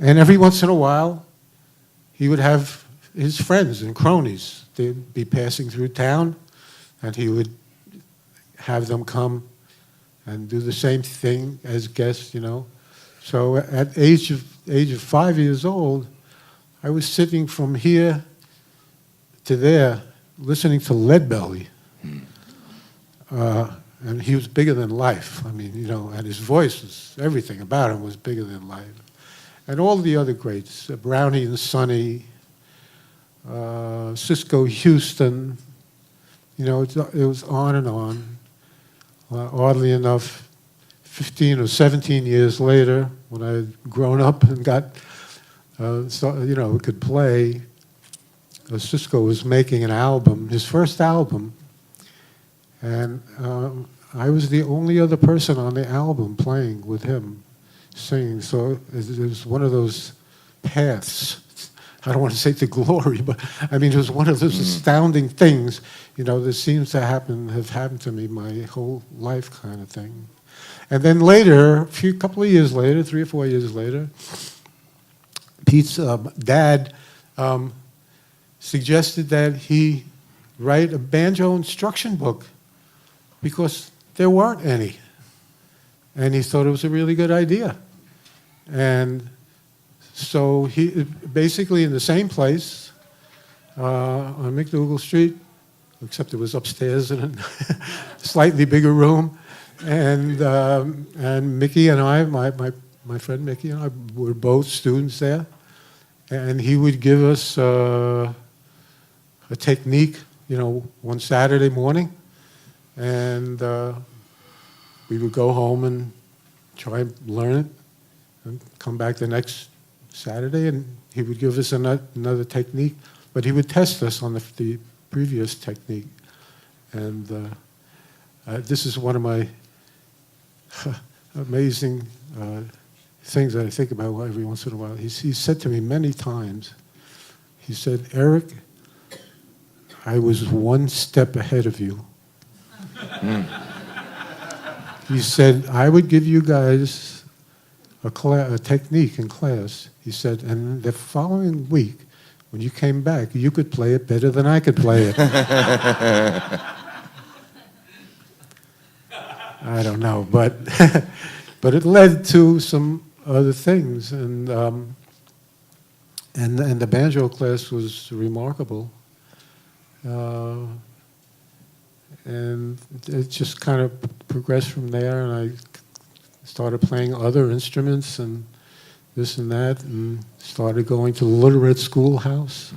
And every once in a while, he would have his friends and cronies. They'd be passing through town, and he would have them come and do the same thing as guests, you know. So at age of 5 years old, I was sitting from here to there, listening to Leadbelly. And he was bigger than life. I mean, you know, and his voice was, everything about him was bigger than life. And all the other greats, Brownie and Sonny, Cisco Houston, you know, it was on and on. Oddly enough, 15 or 17 years later, when I had grown up and got, you know, could play, Cisco was making an album, his first album, and I was the only other person on the album playing with him, singing. So it was one of those paths. I don't want to say to glory, but I mean, it was one of those astounding things, you know, that seems to have happened to me my whole life kind of thing. And then later, couple of years later, 3 or 4 years later, Pete's dad suggested that he write a banjo instruction book because there weren't any. And he thought it was a really good idea. And so he basically in the same place on McDougal Street, except it was upstairs in a slightly bigger room. And Mickey and I, my friend Mickey and I were both students there. And he would give us a technique, you know, one Saturday morning. And we would go home and try and learn it and come back the next Saturday, and he would give us another technique, but he would test us on the previous technique. And this is one of my amazing things that I think about every once in a while. He said to me many times, he said, "Eric, I was one step ahead of you." He said, "I would give you guys a technique in class." He said, "and the following week, when you came back, you could play it better than I could play it." I don't know, but it led to some other things, and the banjo class was remarkable. And it just kind of progressed from there, and I started playing other instruments and this and that, and started going to the Literate Schoolhouse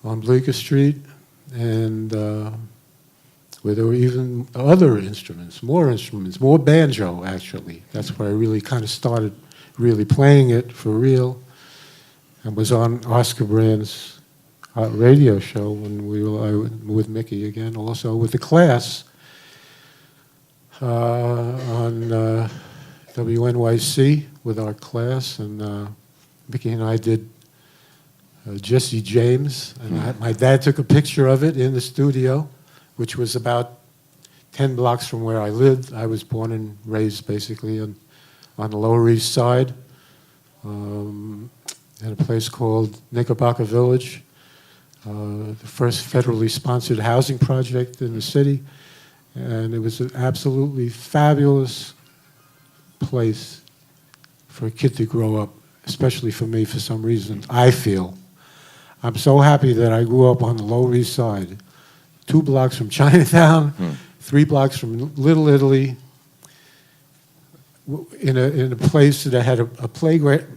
on Bleecker Street, and where there were even other instruments, more banjo, actually. That's where I really kind of started really playing it for real, and was on Oscar Brand's radio show when we were with Mickey again, also with the class on WNYC with our class, and Mickey and I did Jesse James, and my dad took a picture of it in the studio, which was about 10 blocks from where I lived. I was born and raised basically on the Lower East Side, in a place called Knickerbocker Village. the first federally sponsored housing project in the city. And it was an absolutely fabulous place for a kid to grow up, especially for me for some reason, I feel. I'm so happy that I grew up on the Lower East Side, 2 blocks from Chinatown, 3 blocks from Little Italy, in a place that had a playground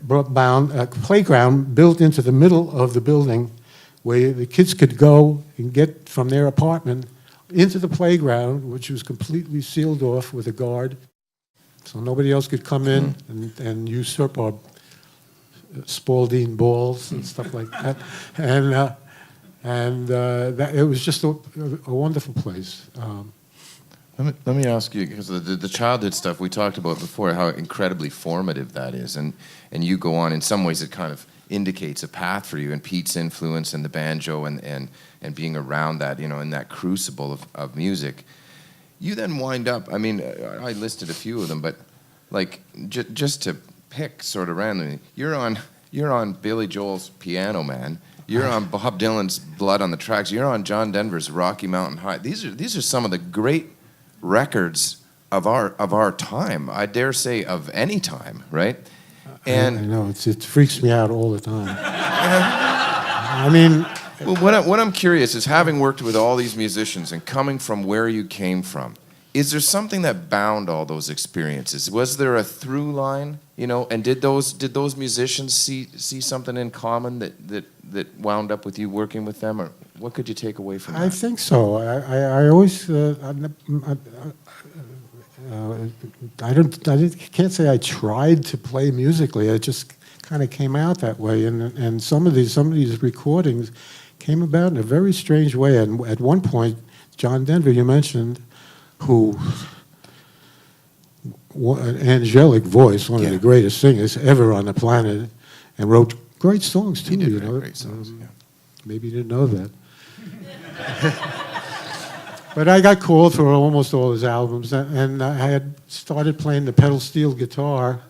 built into the middle of the building where the kids could go and get from their apartment into the playground, which was completely sealed off with a guard, so nobody else could come in and usurp our Spalding balls and stuff like that. And that, it was just a wonderful place. Let me ask you, because the childhood stuff we talked about before, how incredibly formative that is, and you go on, in some ways it kind of indicates a path for you, and Pete's influence and the banjo and being around that, you know, in that crucible of music. You then wind up, I mean, I listed a few of them, but like just to pick sort of randomly, you're on Billy Joel's Piano Man. You're on Bob Dylan's Blood on the Tracks. You're on John Denver's Rocky Mountain High. These are some of the great records of our time. I dare say of any time, right? And I know it freaks me out all the time. I mean, well, what I'm curious is, having worked with all these musicians and coming from where you came from, is there something that bound all those experiences? Was there a through line, you know? And did those musicians see something in common that wound up with you working with them, or what could you take away from that? I think so. I always can't say I tried to play musically. It just kind of came out that way, and some of these recordings came about in a very strange way. And at one point, John Denver, you mentioned, who an angelic voice, one of the greatest singers ever on the planet, and wrote great songs too. He did you know, great songs. Maybe you didn't know that. But I got called for almost all his albums, and I had started playing the pedal steel guitar,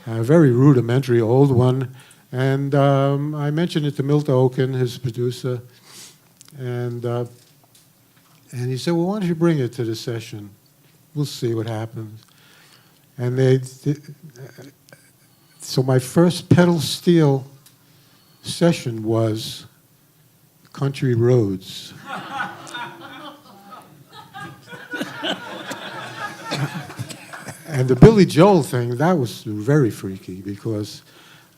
a very rudimentary old one, and I mentioned it to Milt Oken, his producer, and he said, well, why don't you bring it to the session? We'll see what happens. And so my first pedal steel session was Country Roads. And the Billy Joel thing, that was very freaky, because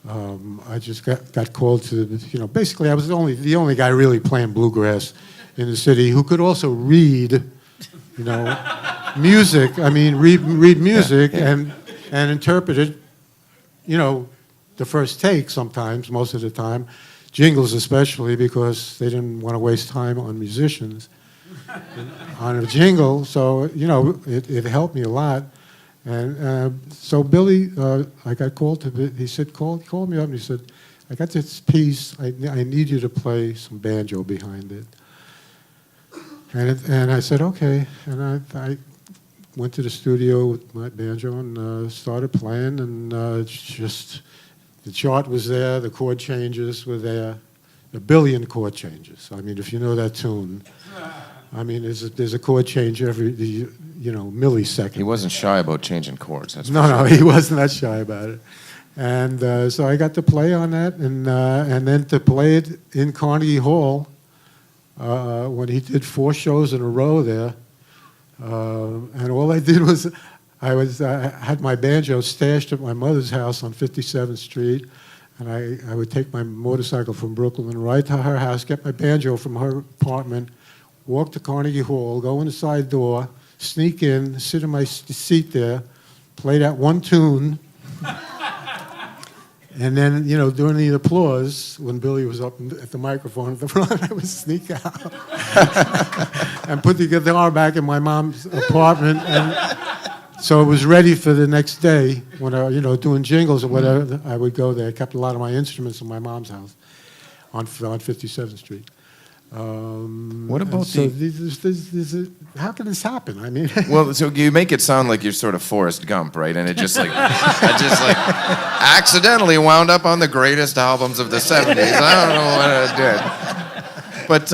I just got called to, you know, basically I was the only guy really playing bluegrass in the city who could also read, you know, music. I mean, read music and interpret it, you know, the first take sometimes, most of the time, jingles especially, because they didn't want to waste time on musicians on a jingle. So, you know, it helped me a lot. And so Billy, I got called to, he said, call me up, and he said, I got this piece, I need you to play some banjo behind it. And I said, okay. And I went to the studio with my banjo and started playing, and just the chart was there, the chord changes were there, a billion chord changes. I mean, if you know that tune, I mean, there's a chord change every, you know, millisecond. He wasn't shy about changing chords. That's No, he wasn't that shy about it. And so I got to play on that, and then to play it in Carnegie Hall when he did 4 shows in a row there. And all I did was, I had my banjo stashed at my mother's house on 57th Street, and I would take my motorcycle from Brooklyn right to her house, get my banjo from her apartment, walk to Carnegie Hall, go in the side door, sneak in, sit in my seat there, play that one tune, and then, you know, during the applause, when Billy was up at the microphone at the front, I would sneak out and put the guitar back in my mom's apartment, and so it was ready for the next day when I, you know, doing jingles or whatever. I would go there. I kept a lot of my instruments in my mom's house on 57th Street. What about how can this happen? I mean, well, so you make it sound like you're sort of Forrest Gump, right? And it just like accidentally wound up on the greatest albums of the '70s. I don't know what I did. But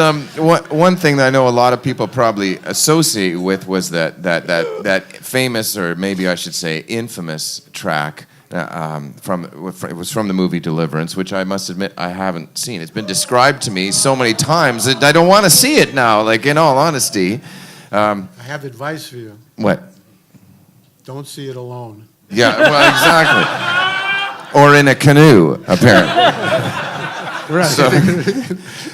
one thing that I know a lot of people probably associate with was that famous, or maybe I should say infamous track it was from the movie Deliverance, which I must admit I haven't seen. It's been described to me so many times that I don't want to see it now, like in all honesty. I have advice for you. What? Don't see it alone. Yeah, well, exactly. Or in a canoe, apparently. Right. So,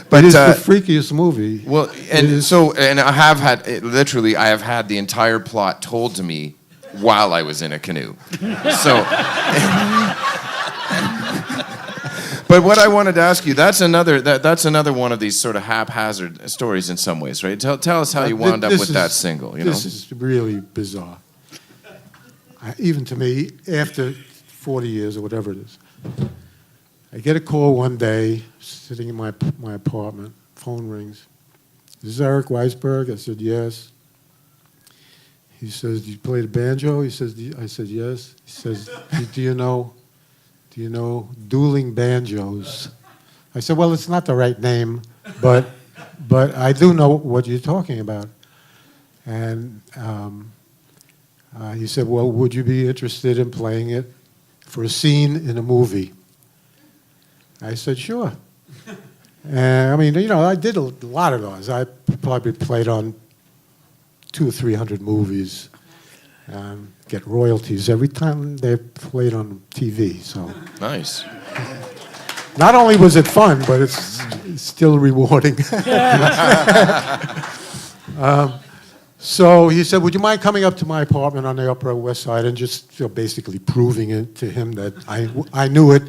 But it's the freakiest movie. Well, and I have had, literally, I have had the entire plot told to me while I was in a canoe. So, but what I wanted to ask you, that's another one of these sort of haphazard stories in some ways, right? Tell us how you wound up with that single, you know? This is really bizarre. Even to me, after 40 years or whatever it is. I get a call one day, sitting in my apartment, phone rings. Is this Eric Weissberg? I said, yes. He says, do you play the banjo? I said, yes. He says, do you know dueling banjos? I said, well, it's not the right name, but I do know what you're talking about. And he said, well, would you be interested in playing it for a scene in a movie? I said, sure. And I mean, you know, I did a lot of those. I probably played on 200 or 300 movies, get royalties every time they played on TV. So Nice. not only was it fun, but it's still rewarding. So he said, would you mind coming up to my apartment on the Upper West Side and just basically proving it to him that I knew it.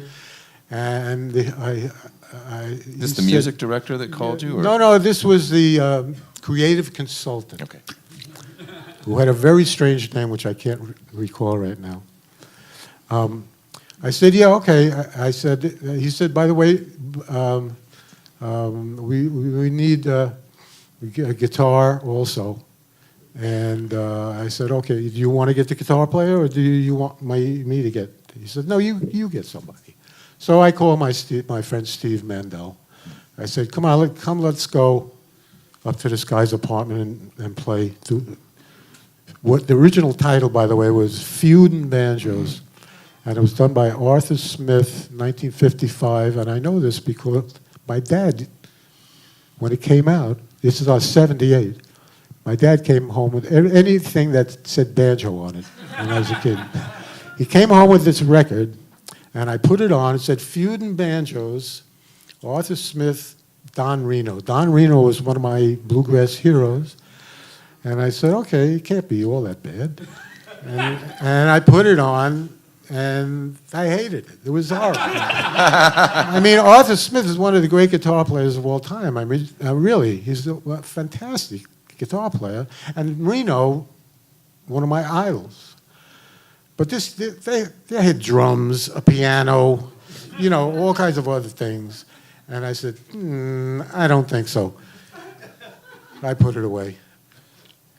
And This the music director that called you? Or? No, this was the creative consultant. Okay. Who had a very strange name, which I can't recall right now. I said, yeah, okay. He said, by the way, we need a guitar also. And I said, okay, do you want to get the guitar player or do you want me to get? He said, no, you get somebody. So I called my friend Steve Mandel. I said, come on, let's go up to this guy's apartment and play. What the original title, by the way, was Feudin' Banjos. And it was done by Arthur Smith, 1955. And I know this because my dad, when it came out, this is our 78, my dad came home with anything that said banjo on it when I was a kid. He came home with this record, and I put it on. It said Feudin' Banjos, Arthur Smith, Don Reno. Don Reno was one of my bluegrass heroes. And I said, okay, it can't be all that bad. And I put it on, and I hated it. It was horrible. I mean, Arthur Smith is one of the great guitar players of all time. I mean, really, he's a fantastic guitar player. And Reno, one of my idols. But they had drums, a piano, you know, all kinds of other things. And I said, I don't think so. I put it away.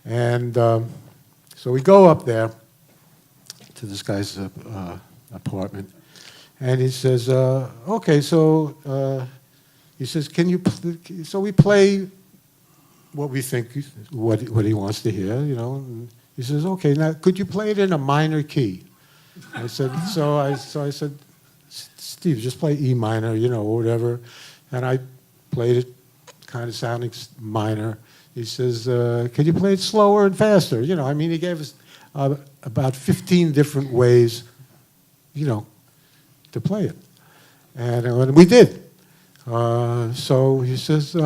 And so we go up there to this guy's apartment, and he says, okay, so he says, can you, so we play what we think, what he wants to hear, you know. And he says, okay, now could you play it in a minor key? I said, so I said, Steve, just play E minor, you know, or whatever. And I played it kind of sounding minor. He says, can you play it slower and faster? You know, I mean, he gave us about 15 different ways, you know, to play it. And we did. So he says,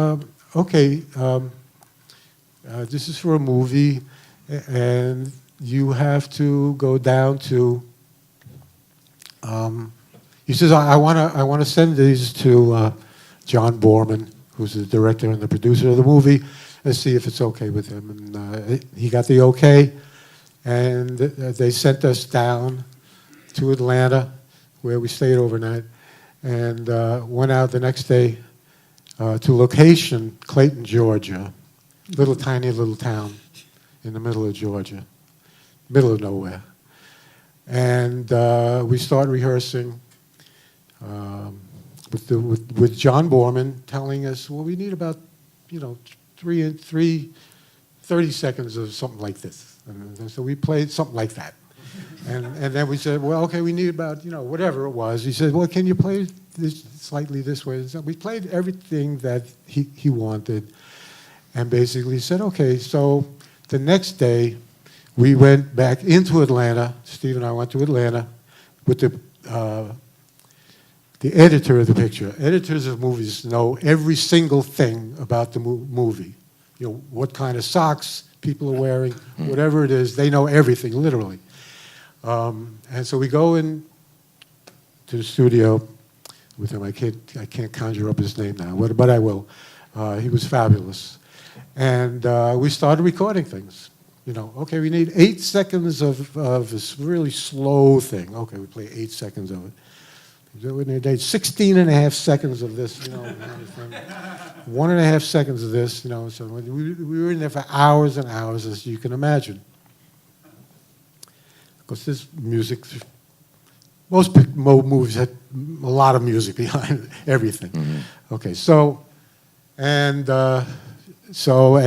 okay, this is for a movie, and you have to go down to, he says, I want to send these to John Borman, who's the director and the producer of the movie, and see if it's okay with him. And he got the okay, and they sent us down to Atlanta, where we stayed overnight, and went out the next day to location, Clayton, Georgia, tiny little town in the middle of Georgia, middle of nowhere. And we started rehearsing with John Borman telling us, well, we need about 30 seconds of something like this. And so we played something like that. And then we said, well, okay, we need about, whatever it was. He said, well, can you play this slightly this way? So we played everything that he wanted, and basically said, okay. So the next day, we went back into Atlanta. Steve and I went to Atlanta with the editor of the picture. Editors of movies know every single thing about the movie. What kind of socks people are wearing, whatever it is, they know everything, literally. And so we go in to the studio with him. I can't conjure up his name now, but I will. He was fabulous. And we started recording things. Okay, we need 8 seconds of this really slow thing. Okay, we play 8 seconds of it. We need 16 and a half seconds of this, 1.5 seconds of this, So we were in there for hours and hours, as you can imagine. Because this music, most movies had a lot of music behind everything. Mm-hmm. Okay, so at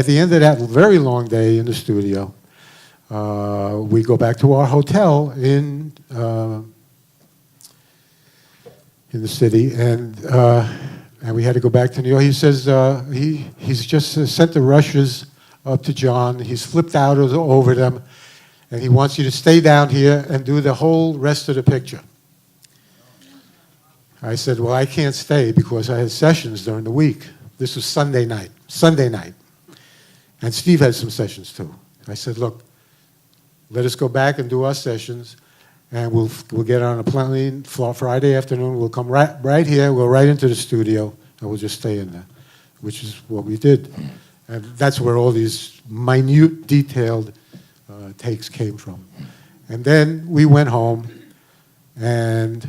the end of that very long day in the studio, we go back to our hotel in the city, and we had to go back to New York. He says he's just sent the rushes up to John. He's flipped out over them, and he wants you to stay down here and do the whole rest of the picture. I said, well, I can't stay because I had sessions during the week. This was Sunday night. And Steve had some sessions too. I said, look, let us go back and do our sessions, and we'll get on a plane Friday afternoon. We'll come right here, we'll right into the studio, and we'll just stay in there, which is what we did. And that's where all these minute, detailed takes came from. And then we went home, and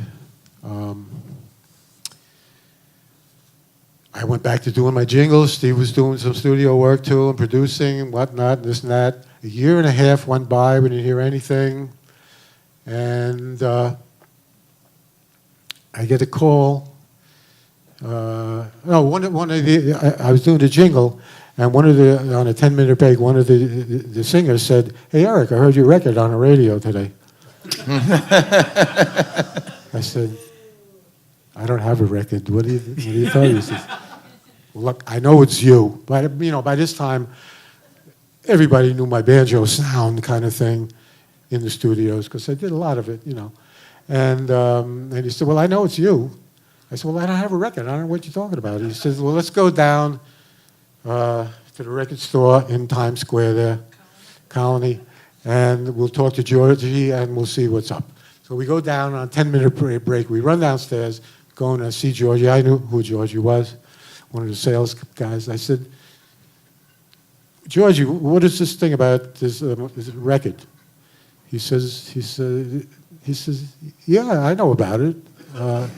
I went back to doing my jingles. Steve was doing some studio work too, and producing and whatnot, this and that. A year and a half went by, we didn't hear anything. And I get a call. I was doing the jingle, and on a 10-minute break, one of the singers said, "Hey, Eric, I heard your record on the radio today." I said, "I don't have a record. What do you thought?" He says, "Well, look, I know it's you, but by this time, everybody knew my banjo sound, kind of thing, in the studios, because I did a lot of it, And he said, well, I know it's you. I said, well, I don't have a record. I don't know what you're talking about. He says, well, let's go down to the record store in Times Square there, Colony, and we'll talk to Georgie, and we'll see what's up. So we go down on a 10-minute break. We run downstairs, going to see Georgie. I knew who Georgie was, one of the sales guys. I said, Georgie, what is this thing about this record? He says, yeah, I know about it. I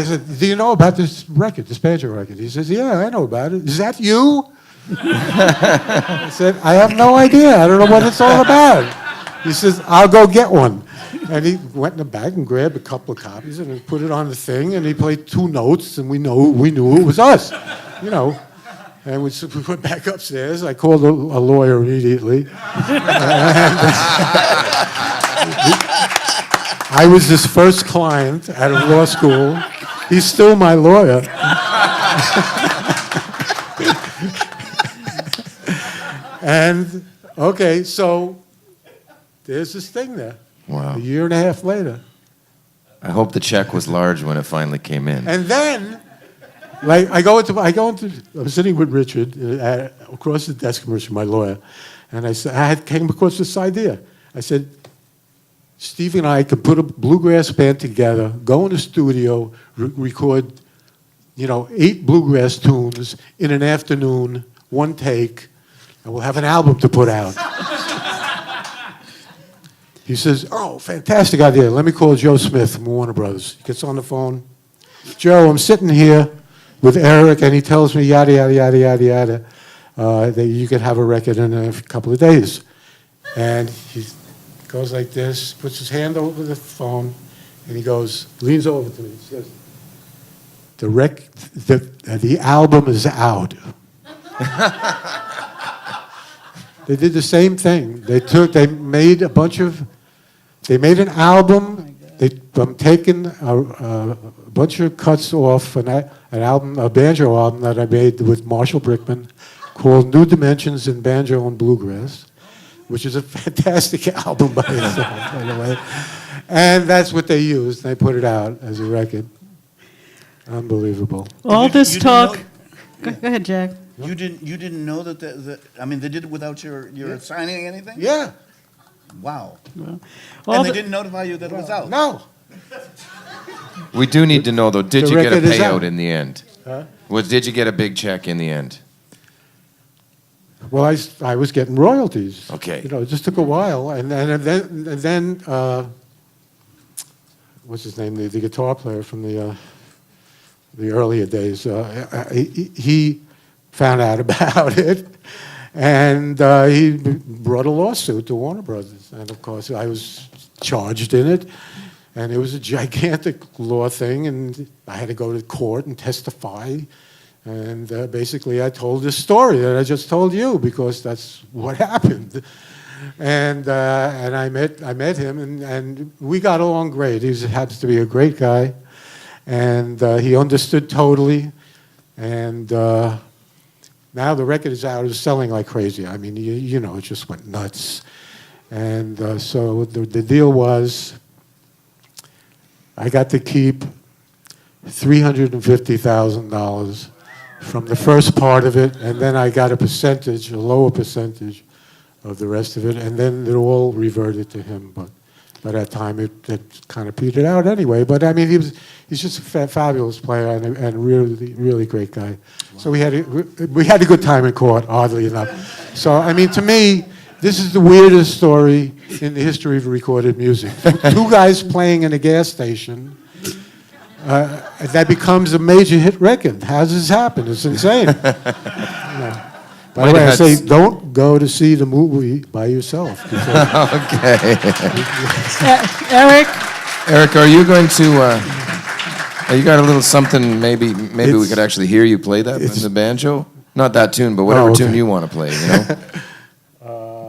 said, do you know about this record, this banjo record? He says, yeah, I know about it. Is that you? I said, I have no idea. I don't know what it's all about. He says, I'll go get one. And he went in the back and grabbed a couple of copies and he put it on the thing, and he played 2 notes, and we knew it was us, And we went back upstairs. I called a lawyer immediately. I was his first client out of law school. He's still my lawyer. And, okay, so there's this thing there. Wow. A year and a half later. I hope the check was large when it finally came in. And then, I'm sitting with Richard across the desk from Richard, my lawyer, and I said, came across this idea. I said, Steve and I could put a bluegrass band together, go in the studio, record, 8 bluegrass tunes in an afternoon, 1 take, and we'll have an album to put out. He says, oh, fantastic idea. Let me call Joe Smith from Warner Brothers. He gets on the phone. Joe, I'm sitting here with Eric, and he tells me, yada, yada, yada, yada, yada, that you could have a record in a couple of days. And he goes like this, puts his hand over the phone, and he leans over to me. He says, the album is out. They did the same thing. They made an album. I'm taking a bunch of cuts off an album, a banjo album that I made with Marshall Brickman called New Dimensions in Banjo and Bluegrass, which is a fantastic album by itself, by the way. And that's what they used. They put it out as a record. Unbelievable. All this You didn't talk. know- Go ahead, Jack. You didn't know that I mean, they did it without your signing anything? Yeah. Wow. All And they the- didn't notify you that it was out? No. We do need to know, though, did The you get a record is out. payout in the end? Huh? Did you get a big check in the end? Well, I was getting royalties. Okay. You know, it just took a while, and then what's his name? The guitar player from the earlier days. He found out about it, and he brought a lawsuit to Warner Brothers, and of course I was charged in it, and it was a gigantic law thing, and I had to go to court and testify. And basically, I told this story that I just told you because that's what happened. And I met him, and we got along great. He happens to be a great guy, and he understood totally. And now the record is out, it's selling like crazy. I mean, you know, it just went nuts. And so the deal was, I got to keep $350,000 from the first part of it, and then I got a lower percentage of the rest of it, and then it all reverted to him. But by that time, it kind of petered out anyway. But I mean, he's just a fabulous player and a really, really great guy. Wow. So we had a good time in court, oddly enough. So I mean, to me, this is the weirdest story in the history of recorded music. Two guys playing in a gas station. That becomes a major hit record. How does this happen? It's insane. By the way, I say don't go to see the movie by yourself. Okay. Eric? Eric, are you going to, you got a little something, maybe we could actually hear you play that in the banjo? Not that tune, but whatever tune you want to play, you know?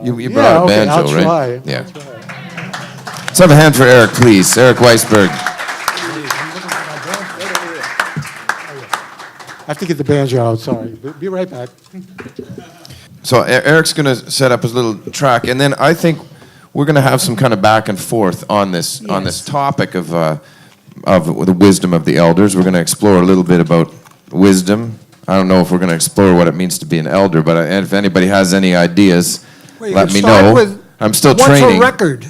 You brought a banjo, I'll right? try. Yeah. Let's have a hand for Eric, please. Eric Weissberg. I have to get the banjo out, sorry. Be right back. So Eric's going to set up his little track, and then I think we're going to have some kind of back and forth on this topic of the wisdom of the elders. We're going to explore a little bit about wisdom. I don't know if we're going to explore what it means to be an elder, but if anybody has any ideas, Well, you let could me start know. with, I'm still what's training. a record?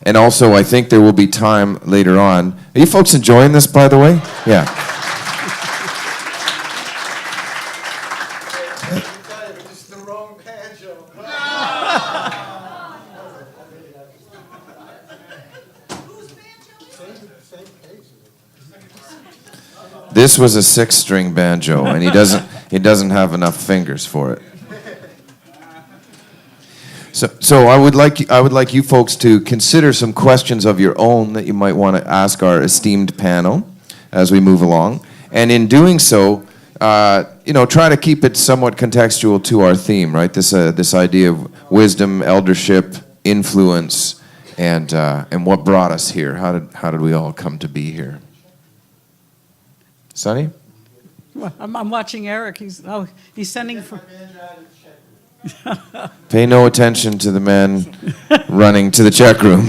And also, I think there will be time later on. Are you folks enjoying this, by the way? Yeah. It's the wrong banjo. This was a 6-string banjo, and he doesn't have enough fingers for it. So I would like you folks to consider some questions of your own that you might want to ask our esteemed panel as we move along, and in doing so, try to keep it somewhat contextual to our theme, right? This idea of wisdom, eldership, influence, and what brought us here. How did we all come to be here? Sonny? Well, I'm watching Eric. He's sending for. Pay no attention to the man running to the check room.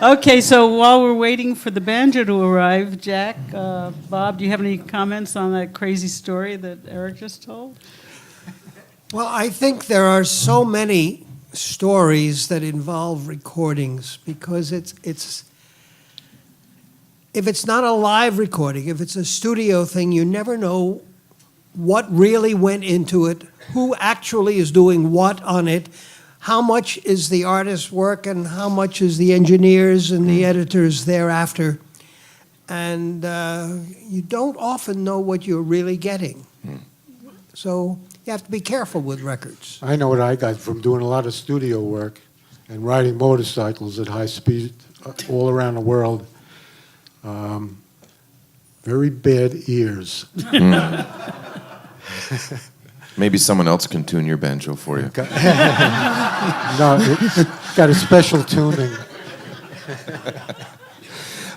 Okay, so while we're waiting for the banjo to arrive, Jack, Bob, do you have any comments on that crazy story that Eric just told? Well, I think there are so many stories that involve recordings because if it's not a live recording, if it's a studio thing, you never know what really went into it, who actually is doing what on it, how much is the artist's work and how much is the engineers and the editors thereafter. And you don't often know what you're really getting. So you have to be careful with records. I know what I got from doing a lot of studio work and riding motorcycles at high speed all around the world. very bad ears. Maybe someone else can tune your banjo for you. No, it's got a special tuning.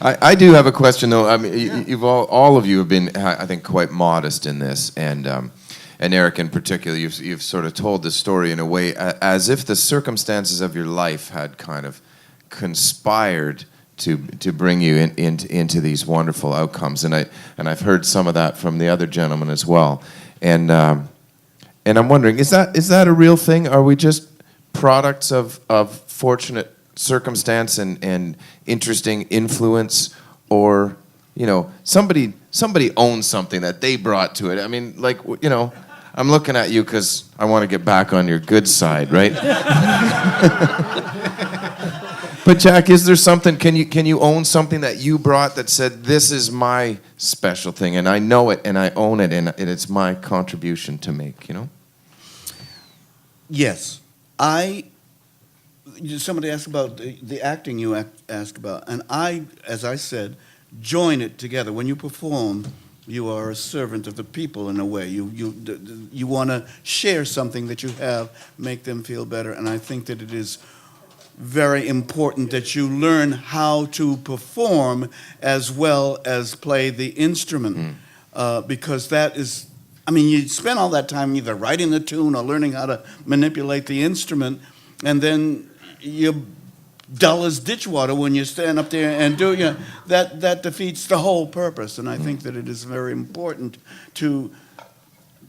I do have a question, though. I mean, you've all of you have been, I think, quite modest in this, and Eric in particular, you've sort of told this story in a way as if the circumstances of your life had kind of conspired to bring you into these wonderful outcomes, and I've heard some of that from the other gentlemen as well, and I'm wondering, is that a real thing? Are we just products of fortunate circumstance and interesting influence, or somebody owns something that they brought to it? I mean, like, I'm looking at you because I want to get back on your good side, right? But Jack, is there something? Can you own something that you brought that said, this is my special thing, and I know it, and I own it, and it's my contribution to make? Yes. Somebody asked about the acting you asked about, and I, as I said, join it together. When you perform, you are a servant of the people in a way. You want to share something that you have, make them feel better, and I think that it is very important that you learn how to perform as well as play the instrument, because that is, I mean, you spend all that time either writing the tune or learning how to manipulate the instrument, and then you're dull as ditch water when you stand up there and do, that defeats the whole purpose. And I think that it is very important to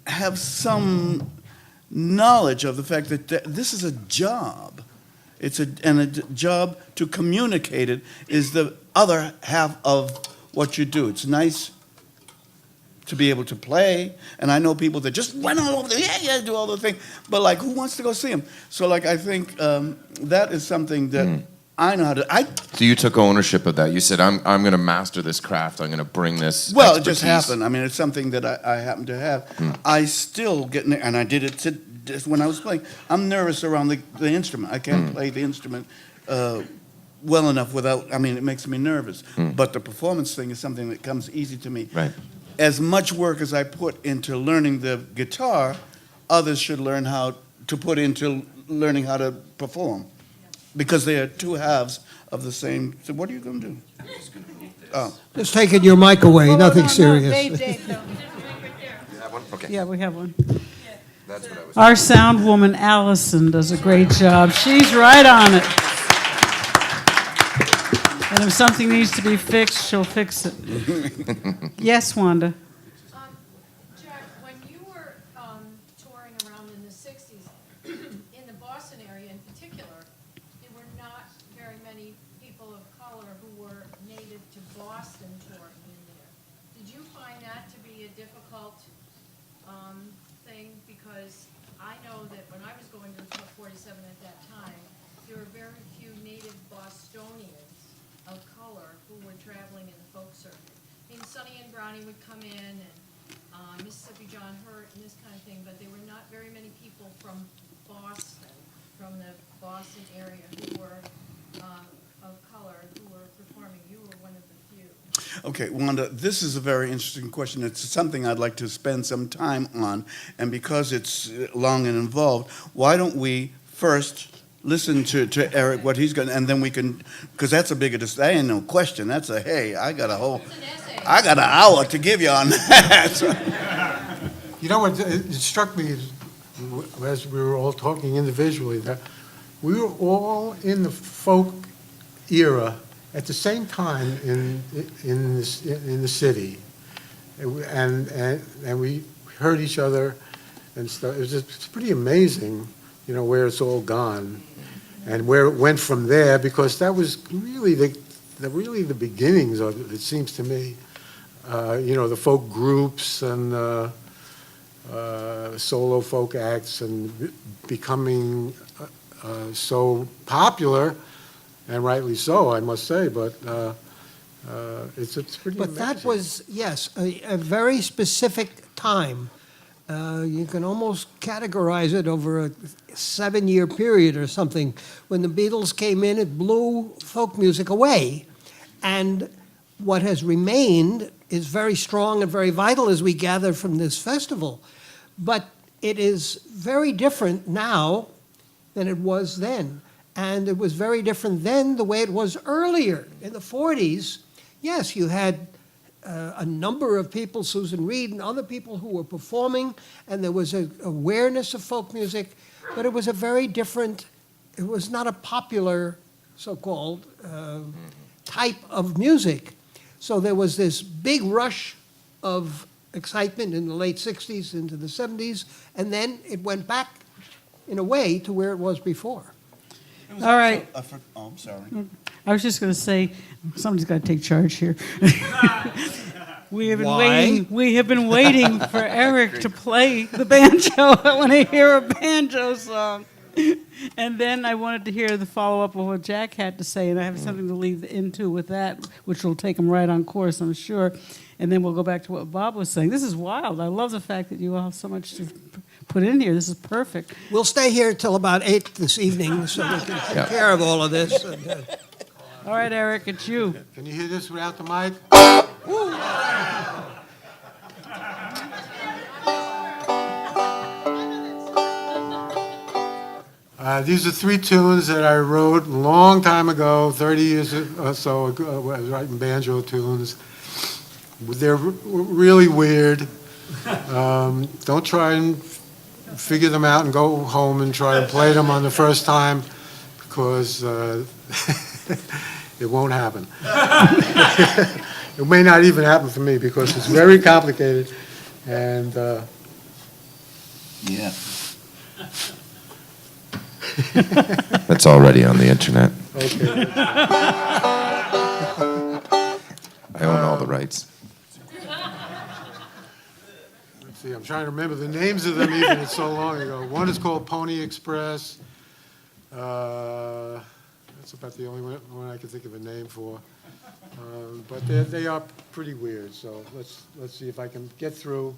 have some knowledge of the fact that this is a job. And a job to communicate it is the other half of what you do. It's nice to be able to play, and I know people that just went all over do all the things, but like, who wants to go see them? So like, I think that is something that I know how to. So you took ownership of that. You said, I'm going to master this craft. I'm going to bring this. Well, expertise. It just happened. I mean, it's something that I happen to have. I still get, and I did it just when I was playing. I'm nervous around the instrument. I can't play the instrument well enough without. I mean, it makes me nervous. But the performance thing is something that comes easy to me. Right. As much work as I put into learning the guitar, others should learn how to put into learning how to perform, because they are two halves of the same. So what are you going to do? Oh. Just taking your mic away, nothing serious. Okay. Yeah, we have one. That's what I was. Our sound woman, Allison, does a great job. She's right on it. And if something needs to be fixed, she'll fix it. Yes, Wanda? Jack, when you were touring around in the 60s, in the Boston area in particular, there were not very many people of color who were native to Boston touring in there. Did you find that to be a difficult thing? Because I know that when I was going to Club 47 at that time, there were very few native Bostonians of color who were traveling in the folk circuit. I mean, Sonny and Brownie would come in, and Mississippi John Hurt and this kind of thing, but there were not very many people from Boston, from the Boston area, who were of color, who were performing. You were one of the few. Okay, Wanda, this is a very interesting question. It's something I'd like to spend some time on, and because it's long and involved, why don't we first listen to Eric, what he's going to, and then we can, because that's a bigger, that ain't no question. That's a, hey, I got an hour to give you on that. You know what, it struck me as we were all talking individually, that we were all in the folk era at the same time in the city, and we heard each other and stuff. It's pretty amazing, where it's all gone and where it went from there, because that was really the beginnings of it seems to me. The folk groups and solo folk acts and becoming so popular, and rightly so, I must say, but it's pretty But amazing. that was, yes, a very specific time. You can almost categorize it over a 7-year period or something. When the Beatles came in, it blew folk music away. And what has remained is very strong and very vital as we gather from this festival. But it is very different now than it was then. And it was very different then the way it was earlier. In the 40s, yes, you had a number of people, Susan Reed and other people who were performing, and there was an awareness of folk music, but it was a very different, it was not a popular, so-called, type of music. So there was this big rush of excitement in the late 60s into the 70s, and then it went back, in a way, to where it was before. It was All right. oh, I'm sorry. I was just going to say, somebody's got to take charge here. We have been Why? waiting. We have been waiting for Eric to play the banjo. I want to hear a banjo song. And then I wanted to hear the follow-up of what Jack had to say, and I have something to lead into with that, which will take him right on course, I'm sure. And then we'll go back to what Bob was saying. This is wild. I love the fact that you all have so much to put in here. This is perfect. We'll stay here till about 8 this evening so we can take care of all of this. And, All right, Eric, it's you. Can you hear this without the mic? These are 3 tunes that I wrote a long time ago, 30 years or so ago. I was writing banjo tunes. They're really weird. Don't try and figure them out and go home and try and play them on the first time, because it won't happen. It may not even happen for me, because it's very complicated. And Yeah. That's already on the internet. okay. I own all the rights. Let's see, I'm trying to remember the names of them, even it's so long ago. One is called Pony Express. That's about the only one I can think of a name for. But they are pretty weird, so let's see if I can get through.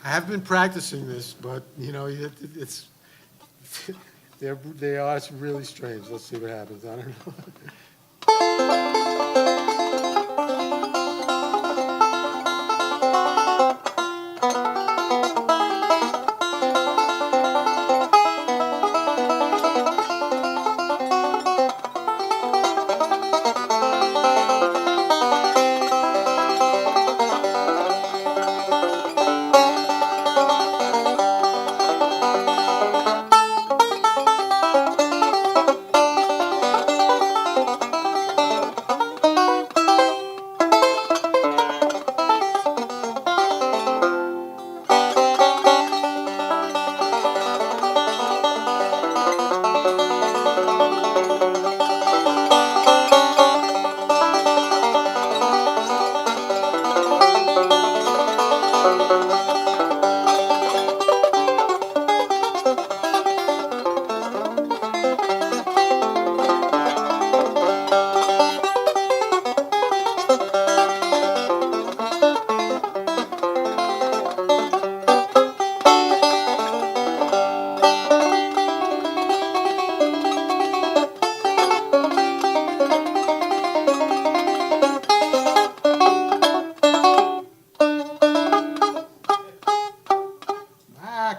I have been practicing this, but it's they are really strange. Let's see what happens. I don't know.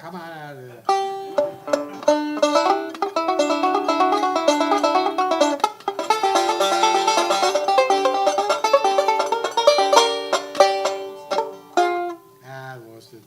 Come on out of there. I lost it.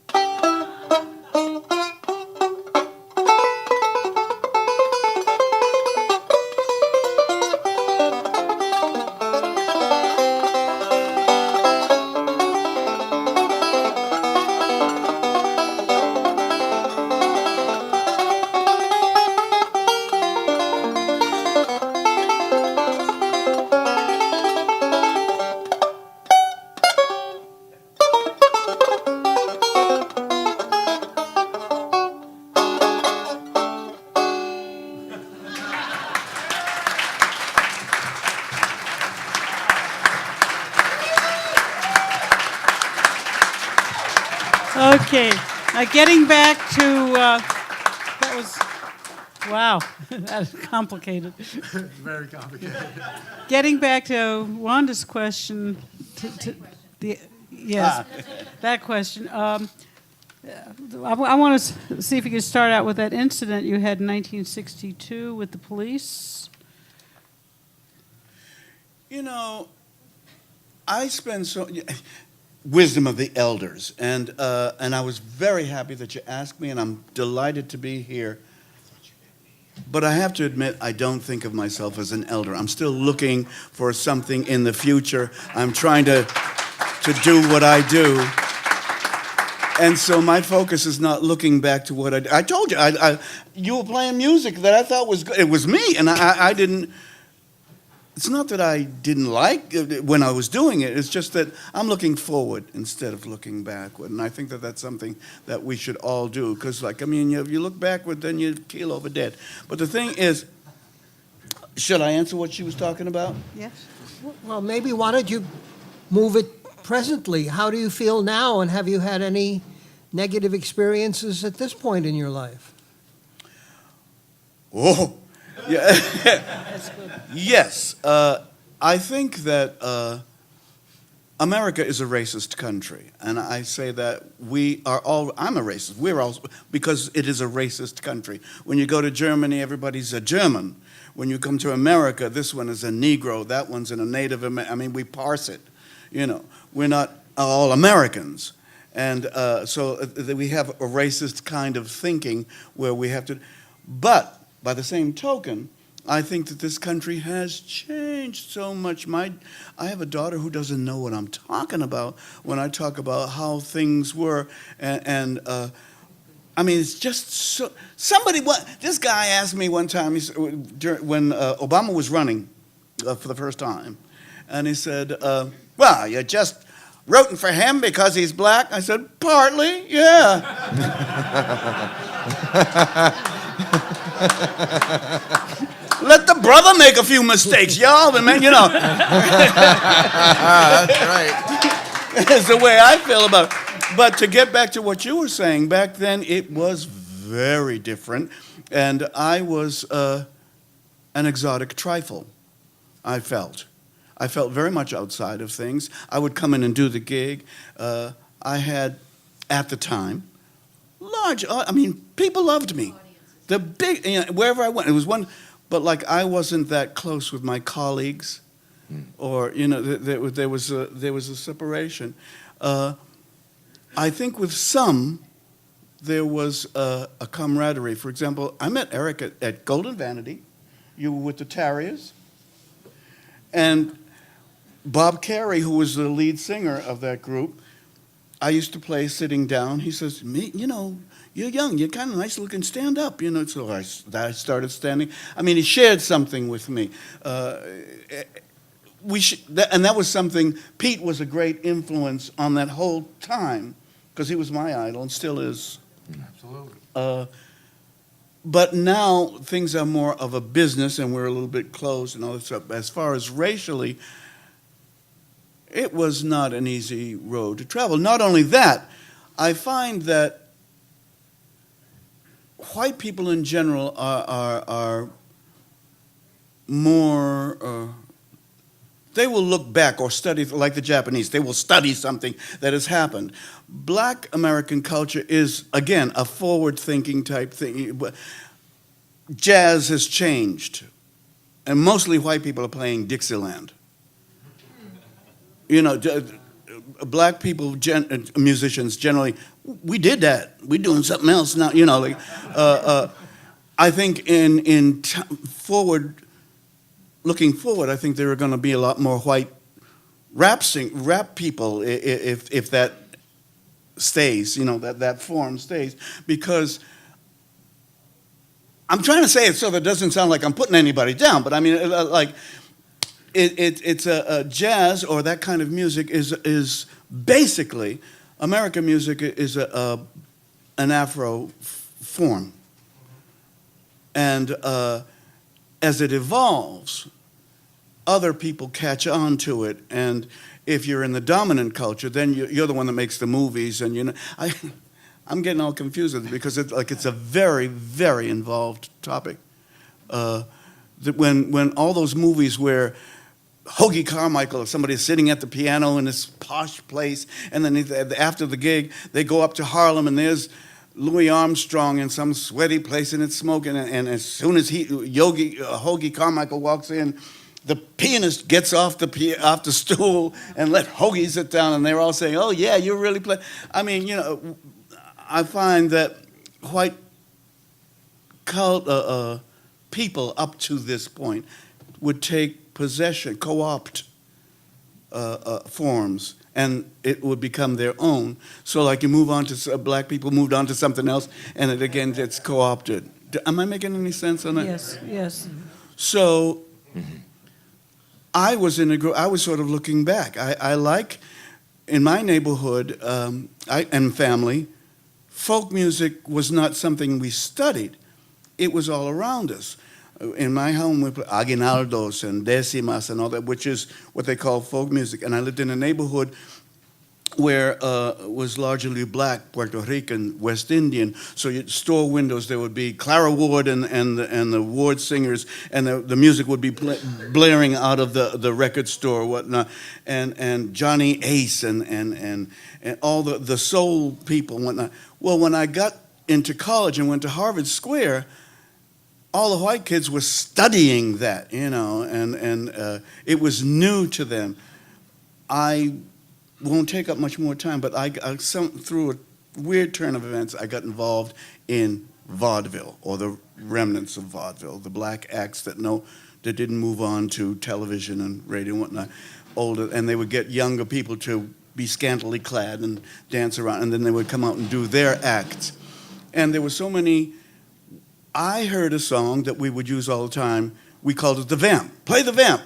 Okay, now getting back to Wow, that's complicated. Very complicated. Getting back to Wanda's question, yes, that question. I want to see if you could start out with that incident you had in 1962 with the police. You know, I spend wisdom of the elders, and I was very happy that you asked me, and I'm delighted to be here. But I have to admit, I don't think of myself as an elder. I'm still looking for something in the future. I'm trying to do what I do. And so my focus is not looking back to what I told you. You were playing music that I thought was good. It was me, and I didn't. It's not that I didn't like it when I was doing it. It's just that I'm looking forward instead of looking backward. And I think that that's something that we should all do. Because, if you look backward, then you keel over dead. But the thing is, should I answer what she was talking about? Yes. Well, maybe why don't you move it presently? How do you feel now, and have you had any negative experiences at this point in your life? Oh, yeah. Yes. I think that America is a racist country. And I say that we are all, I'm a racist. We're all, because it is a racist country. When you go to Germany, everybody's a German. When you come to America, this one is a Negro, that one's a Native American. I mean, we parse it. You know, we're not all Americans. And so we have a racist kind of thinking where we have to, but by the same token, I think that this country has changed so much. I have a daughter who doesn't know what I'm talking about when I talk about how things were. And I mean, it's just so, this guy asked me one time, when Obama was running for the first time, and he said, well, you're just rooting for him because he's black? I said, partly, yeah. Let the brother make a few mistakes, y'all, and man, you know. That's right. That's the way I feel about it. But to get back to what you were saying, back then it was very different, and I was an exotic trifle, I felt. I felt very much outside of things. I would come in and do the gig. I had, at the time, people loved me. The big, wherever I went, it was one, but I wasn't that close with my colleagues, or there was a separation. I think with some, there was a camaraderie. For example, I met Eric at Golden Vanity. You were with the Terriers, and Bob Carey, who was the lead singer of that group, I used to play sitting down. He says, you're young, you're kind of nice looking, stand up, So I started standing. I mean, he shared something with me. And that was something, Pete was a great influence on that whole time, because he was my idol and still is. Absolutely. But now things are more of a business and we're a little bit closed and all that stuff. As far as racially, it was not an easy road to travel. Not only that, I find that white people in general are more, they will look back or study, like the Japanese, they will study something that has happened. Black American culture is, again, a forward-thinking type thing. Jazz has changed, and mostly white people are playing Dixieland. Black people, musicians generally, we did that. We're doing something else now. I think looking forward, I think there are going to be a lot more white rap people if that stays. That form stays, because I'm trying to say it so that it doesn't sound like I'm putting anybody down, but I mean it's a jazz or that kind of music is basically American music is an Afro form, and as it evolves, other people catch on to it, and if you're in the dominant culture, then you're the one that makes the movies, and I'm getting all confused with it because it's a very, very involved topic. That when all those movies where Hoagie Carmichael or somebody is sitting at the piano in this posh place, and then after the gig, they go up to Harlem, and there's Louis Armstrong in some sweaty place, and it's smoking, and as soon as Hoagie Carmichael walks in, the pianist gets off the stool and let Hoagie sit down, and they're all saying, "Oh yeah, you really play." I mean, I find that white people up to this point would take possession, co-opt forms, and it would become their own. So like you move on to, black people moved on to something else, and it again gets co-opted. Am I making any sense on that? Yes, yes. So I was in a group, I was sort of looking back. I like, in my neighborhood and family, folk music was not something we studied. It was all around us. In my home, we played aguinaldos and décimas and all that, which is what they call folk music. And I lived in a neighborhood where was largely black, Puerto Rican, West Indian. So store windows, there would be Clara Ward and the Ward singers, and the music would be blaring out of the record store, whatnot, and Johnny Ace and all the soul people and whatnot. Well, when I got into college and went to Harvard Square, all the white kids were studying that, and it was new to them. I won't take up much more time, but through a weird turn of events, I got involved in vaudeville, or the remnants of vaudeville, the black acts that didn't move on to television and radio and whatnot, older, and they would get younger people to be scantily clad and dance around, and then they would come out and do their acts. And there were so many. I heard a song that we would use all the time. We called it the vamp. Play the vamp.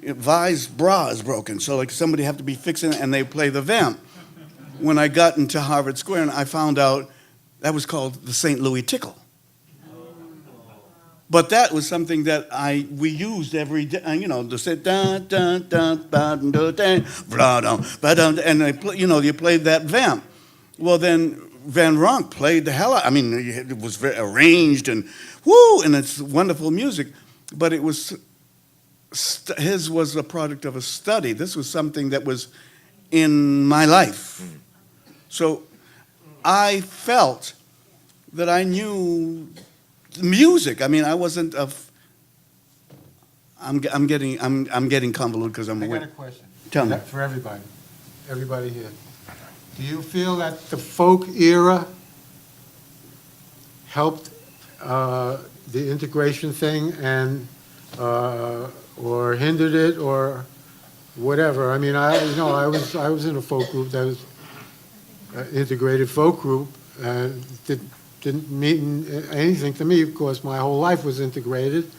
Vi's bra is broken, so like somebody have to be fixing it, and they play the vamp. When I got into Harvard Square, and I found out that was called the St. Louis Tickle. But that was something that we used every day, to say dun dun dun dun dun dun dun, and you played that vamp. Well, then Van Ronk played the hell out. I mean, it was very arranged and it's wonderful music, but it was his was a product of a study. This was something that was in my life. So I felt that I knew music. I mean, I wasn't I'm getting convoluted because I'm I aware. got a question. Tell me. For everybody here. Do you feel that the folk era helped the integration thing and or hindered it or whatever? I mean, I was in a folk group that was integrated folk group, and didn't mean anything to me because my whole life was integrated.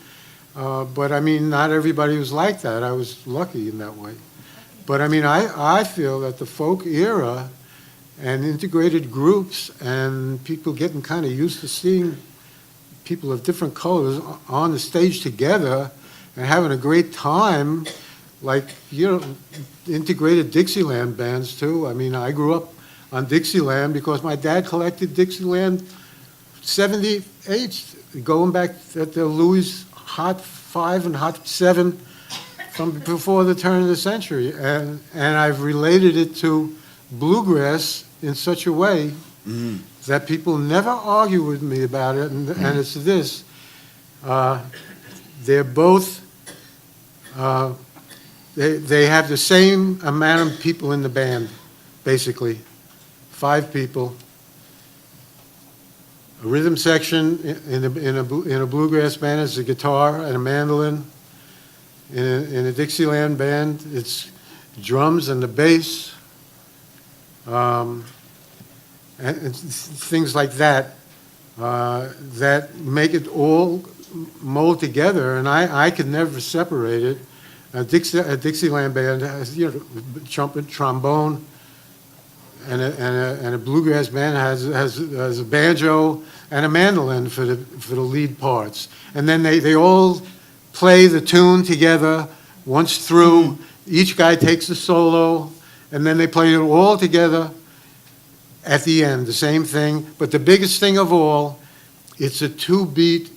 But I mean, not everybody was like that. I was lucky in that way. But I mean, I feel that the folk era and integrated groups and people getting kind of used to seeing people of different colors on the stage together and having a great time, like, integrated Dixieland bands too. I mean, I grew up on Dixieland because my dad collected Dixieland 78, going back at the Louis Hot 5 and Hot 7 from before the turn of the century. And I've related it to bluegrass in such a way that people never argue with me about it, and it's this. They're both, they have the same amount of people in the band, basically. 5 people. A rhythm section in a bluegrass band is a guitar and a mandolin. In a Dixieland band, it's drums and the bass. And things like that that make it all mold together, and I could never separate it. A Dixieland band has trumpet, trombone, and a bluegrass band has a banjo and a mandolin for the lead parts, and then they all play the tune together once through. Each guy takes a solo, and then they play it all together. at the end, the same thing. But the biggest thing of all, it's a 2-beat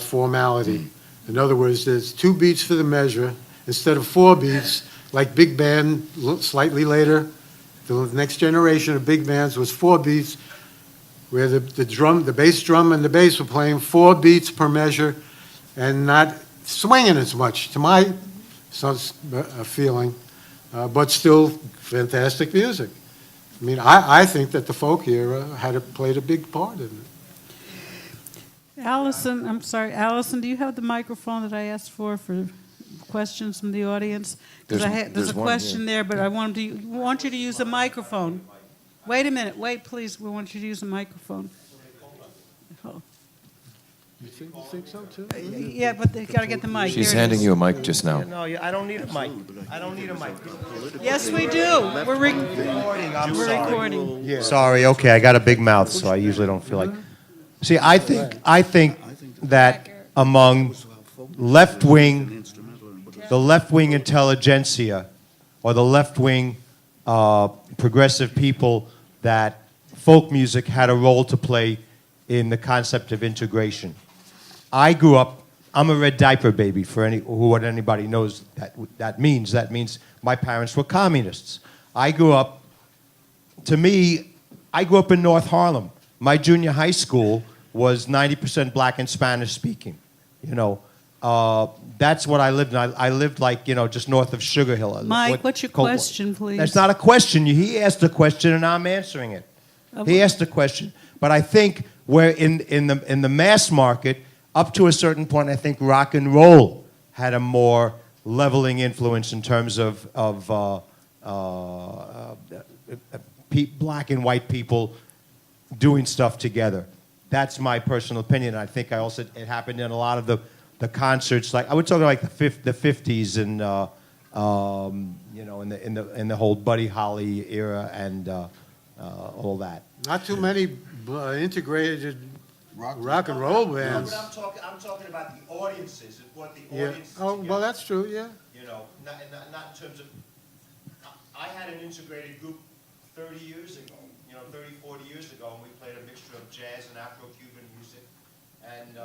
formality. In other words, there's 2 beats for the measure instead of 4 beats, like big band slightly later. The next generation of big bands was 4 beats, where the bass drum and the bass were playing 4 beats per measure and not swinging as much, to my feeling, but still fantastic music. I mean, I think that the folk era played a big part in it. Allison, I'm sorry, Allison, do you have the microphone that I asked for questions from the audience? Because there's there's a one question here. there, but I want you to use a microphone. Wait a minute, wait, please, we want you to use a microphone. Oh. You think so, too? Yeah, but they gotta get the mic. She's There it handing is. you a mic just now. No, I don't need a mic. I don't need a mic. Yes, we do. We're recording. Sorry, okay, I got a big mouth, so I usually don't feel like. See, I think that among the left-wing intelligentsia, or the left-wing progressive people, that folk music had a role to play in the concept of integration. I grew up, I'm a red diaper baby, for what anybody knows that means. That means my parents were communists. I grew up in North Harlem. My junior high school was 90% black and Spanish speaking. That's what I lived in. I lived just north of Sugar Hill. Mike, what's your question, please? That's not a question. He asked a question and I'm answering it. He asked a question. But I think where in the mass market, up to a certain point, I think rock and roll had a more leveling influence in terms of black and white people doing stuff together. That's my personal opinion. I think it happened in a lot of the concerts. Like I would talk about the 50s and in the whole Buddy Holly era and all that. Not too many integrated rock and roll bands. I'm talking about the audiences and what the Yeah. audiences. Oh, well, that's true. Yeah. Not in terms of. I had an integrated group 30 years ago. 30, 40 years ago, and we played a mixture of jazz and Afro-Cuban music, and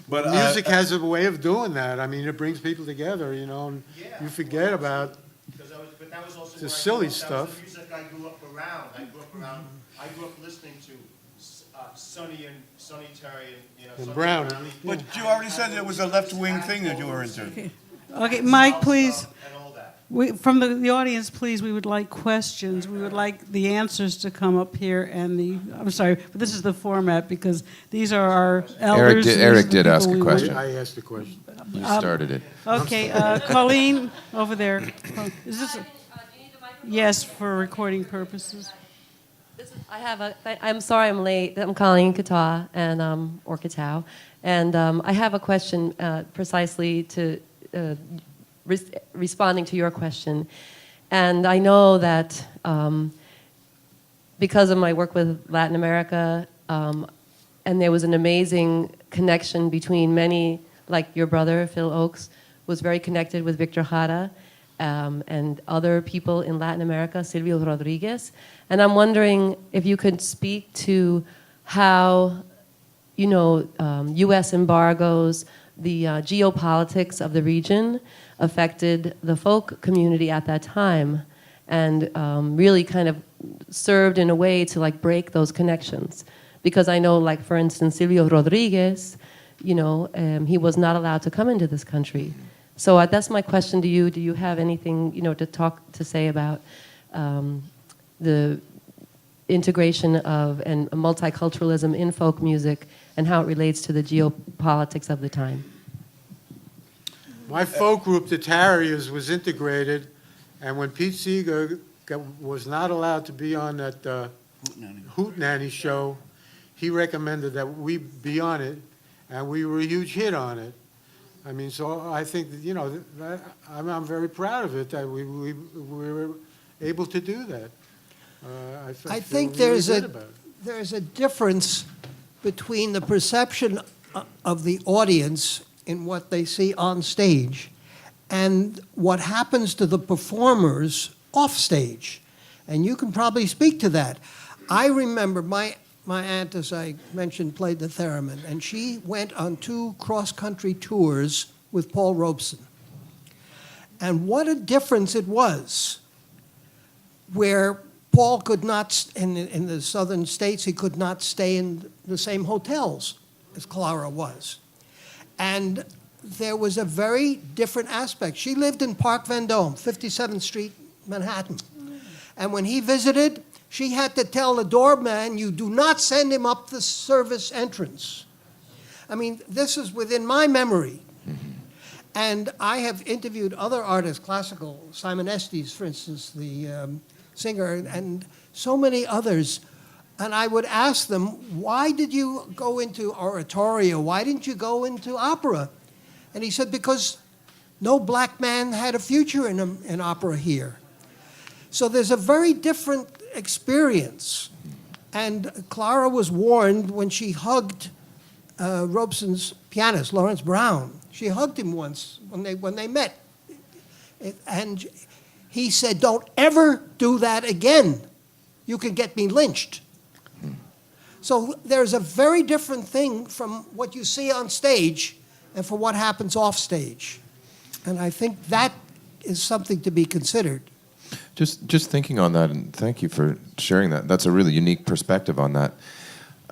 But Music has a way of doing that. I mean, it brings people together, and you forget about but that was also the where silly that stuff. was the music I grew up around. I grew up listening to Sonny Terry and And Sonny Brown. Terry, But you already said it was a left-wing thing that you were into. Okay, Mike, please. and all that. From the audience, please, we would like questions. We would like the answers to come up here I'm sorry, but this is the format because these are our elders. Eric These are did the ask people a we question. I asked the question. You started it. Okay, Colleen, over there. Is this, yes, for recording purposes. I'm sorry I'm late. I'm Colleen Kataw, or Kataw, and I have a question precisely to responding to your question. And I know that because of my work with Latin America, and there was an amazing connection between many, like your brother, Phil Ochs, was very connected with Victor Jara, and other people in Latin America, Silvio Rodriguez. And I'm wondering if you could speak to how, U.S. embargoes, the geopolitics of the region affected the folk community at that time, and really kind of served in a way to break those connections. Because I know, for instance, Silvio Rodriguez, he was not allowed to come into this country. So that's my question to you. Do you have anything, to say about the integration of and multiculturalism in folk music and how it relates to the geopolitics of the time? My folk group, the Tarriers, was integrated, and when Pete Seeger was not allowed to be on that Hootenanny show, he recommended that we be on it, and we were a huge hit on it. I mean, so I think that, I'm very proud of it that we were able to do that. I feel think really good about it. there's a difference between the perception of the audience in what they see on stage and what happens to the performers off stage. And you can probably speak to that. I remember my aunt, as I mentioned, played the theremin, and she went on 2 cross-country tours with Paul Robeson. And what a difference it was, where Paul could not, in the southern states, he could not stay in the same hotels as Clara was. And there was a very different aspect. She lived in Park Vendôme, 57th Street, Manhattan. And when he visited, she had to tell the doorman, you do not send him up the service entrance. I mean, this is within my memory. And I have interviewed other artists, classical, Simon Estes, for instance, the singer, and so many others. And I would ask them, why did you go into oratorio? Why didn't you go into opera? And he said, because no black man had a future in opera here. So there's a very different experience. And Clara was warned when she hugged Robeson's pianist, Lawrence Brown. She hugged him once when they met. And he said, don't ever do that again. You could get me lynched. So there's a very different thing from what you see on stage and from what happens off stage. And I think that is something to be considered. Just thinking on that, and thank you for sharing that. That's a really unique perspective on that.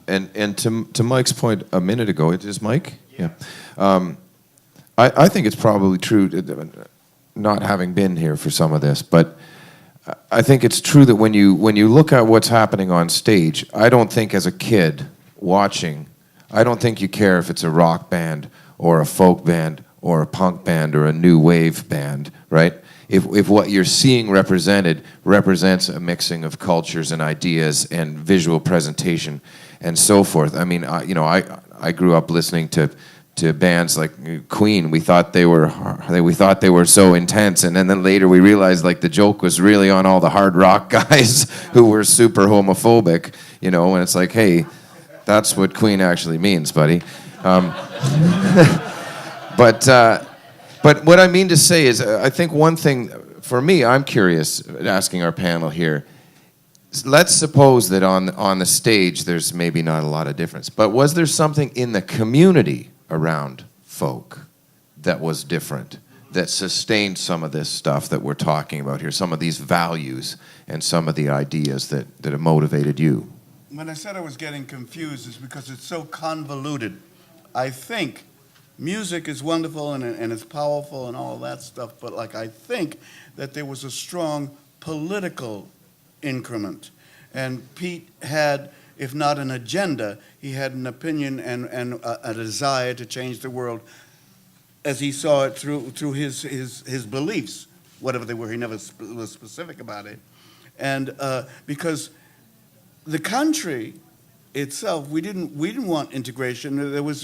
And to Mike's point a minute ago, it is Mike? Yeah. I think it's probably true, not having been here for some of this, but I think it's true that when you look at what's happening on stage, I don't think as a kid watching, I don't think you care if it's a rock band or a folk band or a punk band or a new wave band, right? If what you're seeing represented represents a mixing of cultures and ideas and visual presentation and so forth. I mean, I grew up listening to bands like Queen. We thought they were so intense, and then later we realized like the joke was really on all the hard rock guys who were super homophobic, and it's like, hey, that's what Queen actually means, buddy. But what I mean to say is, I think one thing, for me, I'm curious, asking our panel here, let's suppose that on the stage there's maybe not a lot of difference, but was there something in the community around folk that was different, that sustained some of this stuff that we're talking about here, some of these values and some of the ideas that have motivated you? When I said I was getting confused, it's because it's so convoluted. I think music is wonderful and it's powerful and all of that stuff, but I think that there was a strong political increment. And Pete had, if not an agenda, he had an opinion and a desire to change the world as he saw it through his beliefs, whatever they were. He never was specific about it. And because the country itself, we didn't want integration.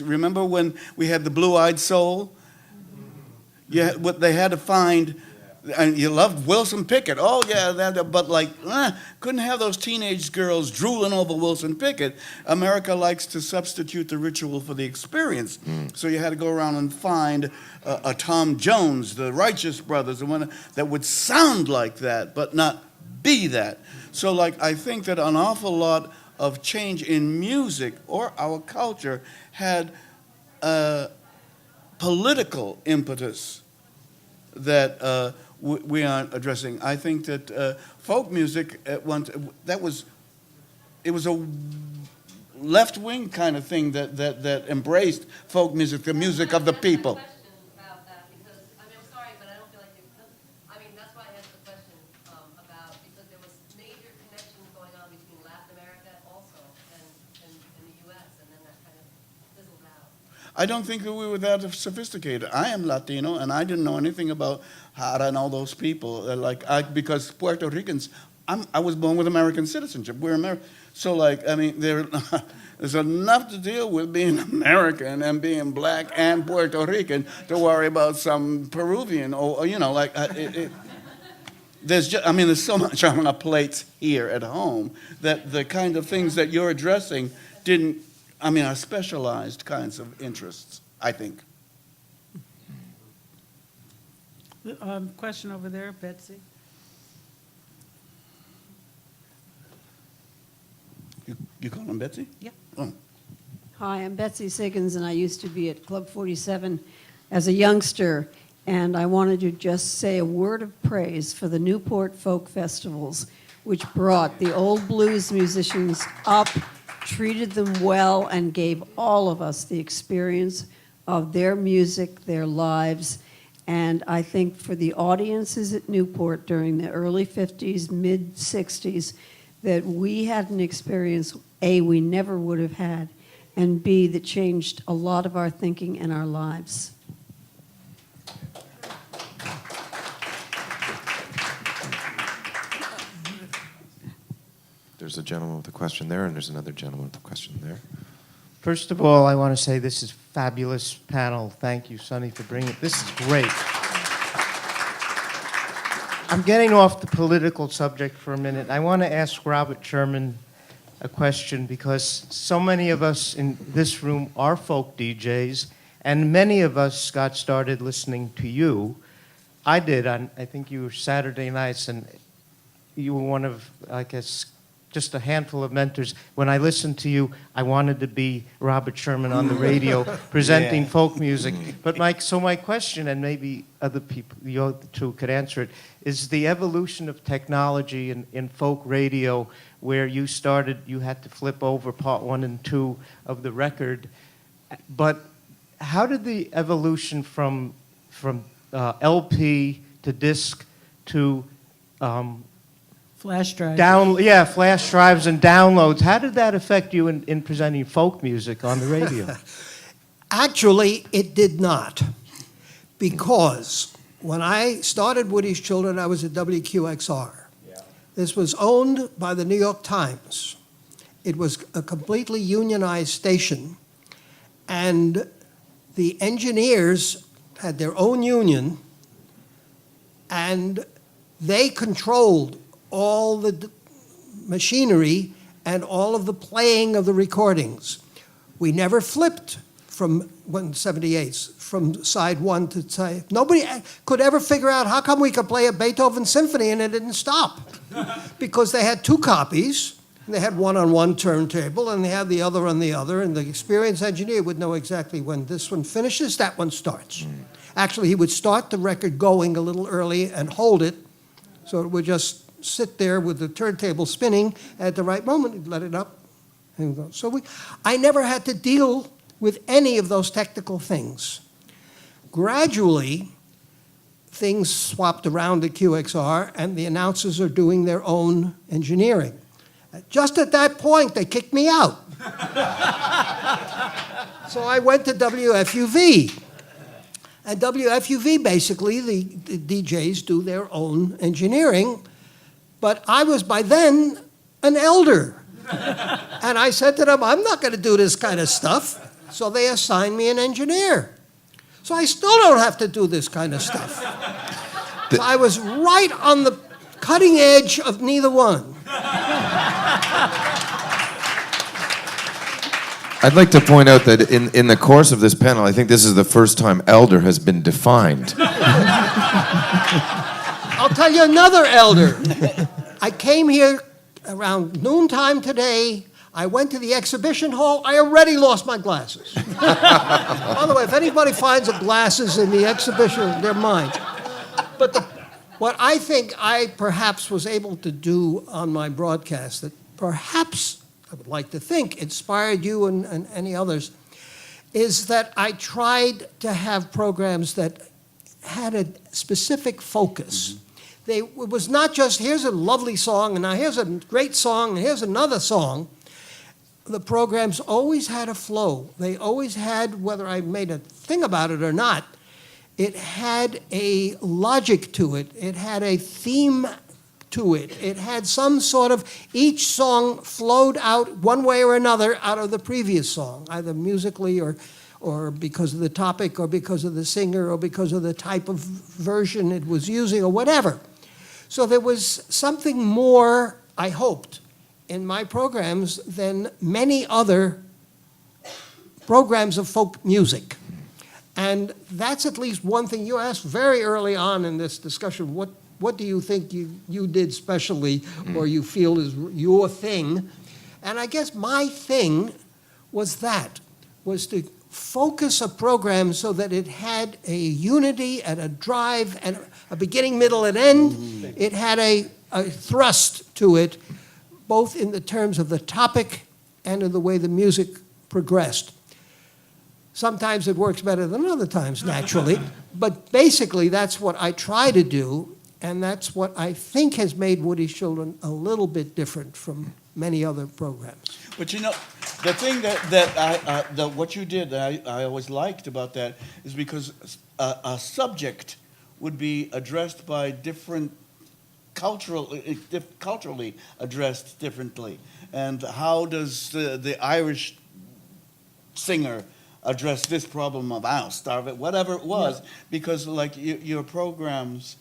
Remember when we had the Blue-Eyed Soul? Yeah, what they had to find, and you loved Wilson Pickett. Oh yeah, but couldn't have those teenage girls drooling over Wilson Pickett. America likes to substitute the ritual for the experience. So you had to go around and find a Tom Jones, the Righteous Brothers, the one that would sound like that, but not be that. So I think that an awful lot of change in music or our culture had a political impetus that we aren't addressing. I think that folk music at once, it was a left-wing kind of thing that embraced folk music, the music of the people. I don't think that we were that sophisticated. I am Latino, and I didn't know anything about Jara and all those people. Because Puerto Ricans, I was born with American citizenship. We're American. So, there's enough to deal with being American and being black and Puerto Rican to worry about some Peruvian or there's so much on our plates here at home that the kind of things that you're addressing are specialized kinds of interests, I think. Question over there, Betsy. You call him Betsy? Yeah. Oh. Hi, I'm Betsy Siggins, and I used to be at Club 47 as a youngster, and I wanted to just say a word of praise for the Newport Folk Festivals, which brought the old blues musicians up, treated them well, and gave all of us the experience of their music, their lives. And I think for the audiences at Newport during the early 50s, mid 60s, that we had an experience, A, we never would have had, and B, that changed a lot of our thinking and our lives. There's a gentleman with a question there, and there's another gentleman with a question there. First of all, I want to say this is fabulous panel. Thank you, Sonny, for bringing it. This is great. I'm getting off the political subject for a minute. I want to ask Robert Sherman a question because so many of us in this room are folk DJs, and many of us got started listening to you. I did on, I think you were Saturday nights, and you were one of, I guess, just a handful of mentors. When I listened to you, I wanted to be Robert Sherman on the radio presenting folk music. But my question, and maybe other people, you other two could answer it, is the evolution of technology in folk radio, where you started, you had to flip over part 1 and 2 of the record. But how did the evolution from LP to disc to Flash drive. flash drives and downloads. How did that affect you in presenting folk music on the radio? Actually, it did not. Because when I started Woody's Children, I was at WQXR. Yeah. This was owned by the New York Times. It was a completely unionized station. And the engineers had their own union, and they controlled all the machinery and all of the playing of the recordings. We never flipped from 78s, from side 1 to side. Nobody could ever figure out how come we could play a Beethoven symphony and it didn't stop. Because they had 2 copies. They had one on one turntable and they had the other on the other, and the experienced engineer would know exactly when this one finishes, that one starts. Actually, he would start the record going a little early and hold it, so it would just sit there with the turntable spinning at the right moment. He'd let it up and go. So I never had to deal with any of those technical things. Gradually, things swapped around at QXR, and the announcers are doing their own engineering. Just at that point, they kicked me out. So I went to WFUV. At WFUV, basically, the DJs do their own engineering. But I was, by then, an elder. And I said to them, I'm not going to do this kind of stuff. So they assigned me an engineer. So I still don't have to do this kind of stuff. So I was right on the cutting edge of neither one. I'd like to point out that in the course of this panel, I think this is the first time elder has been defined. I'll tell you another elder. I came here around noontime today. I went to the exhibition hall. I already lost my glasses. By the way, if anybody finds the glasses in the exhibition, they're mine. But what I think I perhaps was able to do on my broadcast that perhaps, I would like to think, inspired you and any others, is that I tried to have programs that had a specific focus. It was not just, here's a lovely song, and now here's a great song, and here's another song. The programs always had a flow. They always had, whether I made a thing about it or not, it had a logic to it. It had a theme to it. It had some sort of, each song flowed out one way or another out of the previous song, either musically or because of the topic or because of the singer or because of the type of version it was using or whatever. So there was something more, I hoped, in my programs than many other programs of folk music. And that's at least one thing you asked very early on in this discussion. What do you think you did specially or you feel is your thing? And I guess my thing was to focus a program so that it had a unity and a drive and a beginning, middle, and end. It had a thrust to it, both in the terms of the topic and in the way the music progressed. Sometimes it works better than other times, naturally, but basically that's what I try to do, and that's what I think has made Woody's Children a little bit different from many other programs. But you know, the thing what you did that I always liked about that is because a subject would be addressed by different culturally addressed differently. And how does the Irish singer address this problem of starve, whatever it was? Yeah. Because like your programs,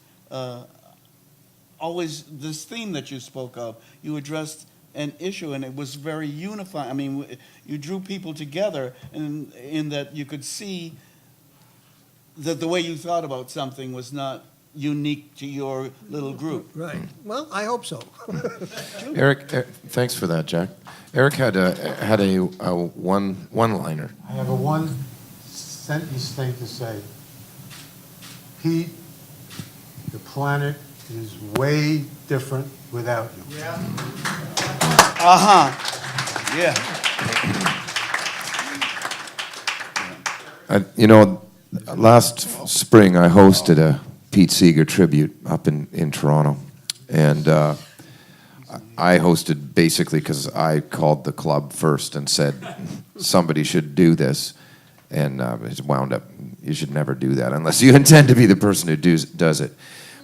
always this theme that you spoke of, you addressed an issue, and it was very unifying. I mean, you drew people together, and in that you could see that the way you thought about something was not unique to your little group. Right. Well, I hope so. Eric, thanks for that, Jack. Eric had a one-liner. I have a one-sentence thing to say. Pete, the planet is way different without you. Yeah. Last spring I hosted a Pete Seeger tribute up in Toronto, and I hosted basically because I called the club first and said somebody should do this, and it's wound up you should never do that unless you intend to be the person who does it.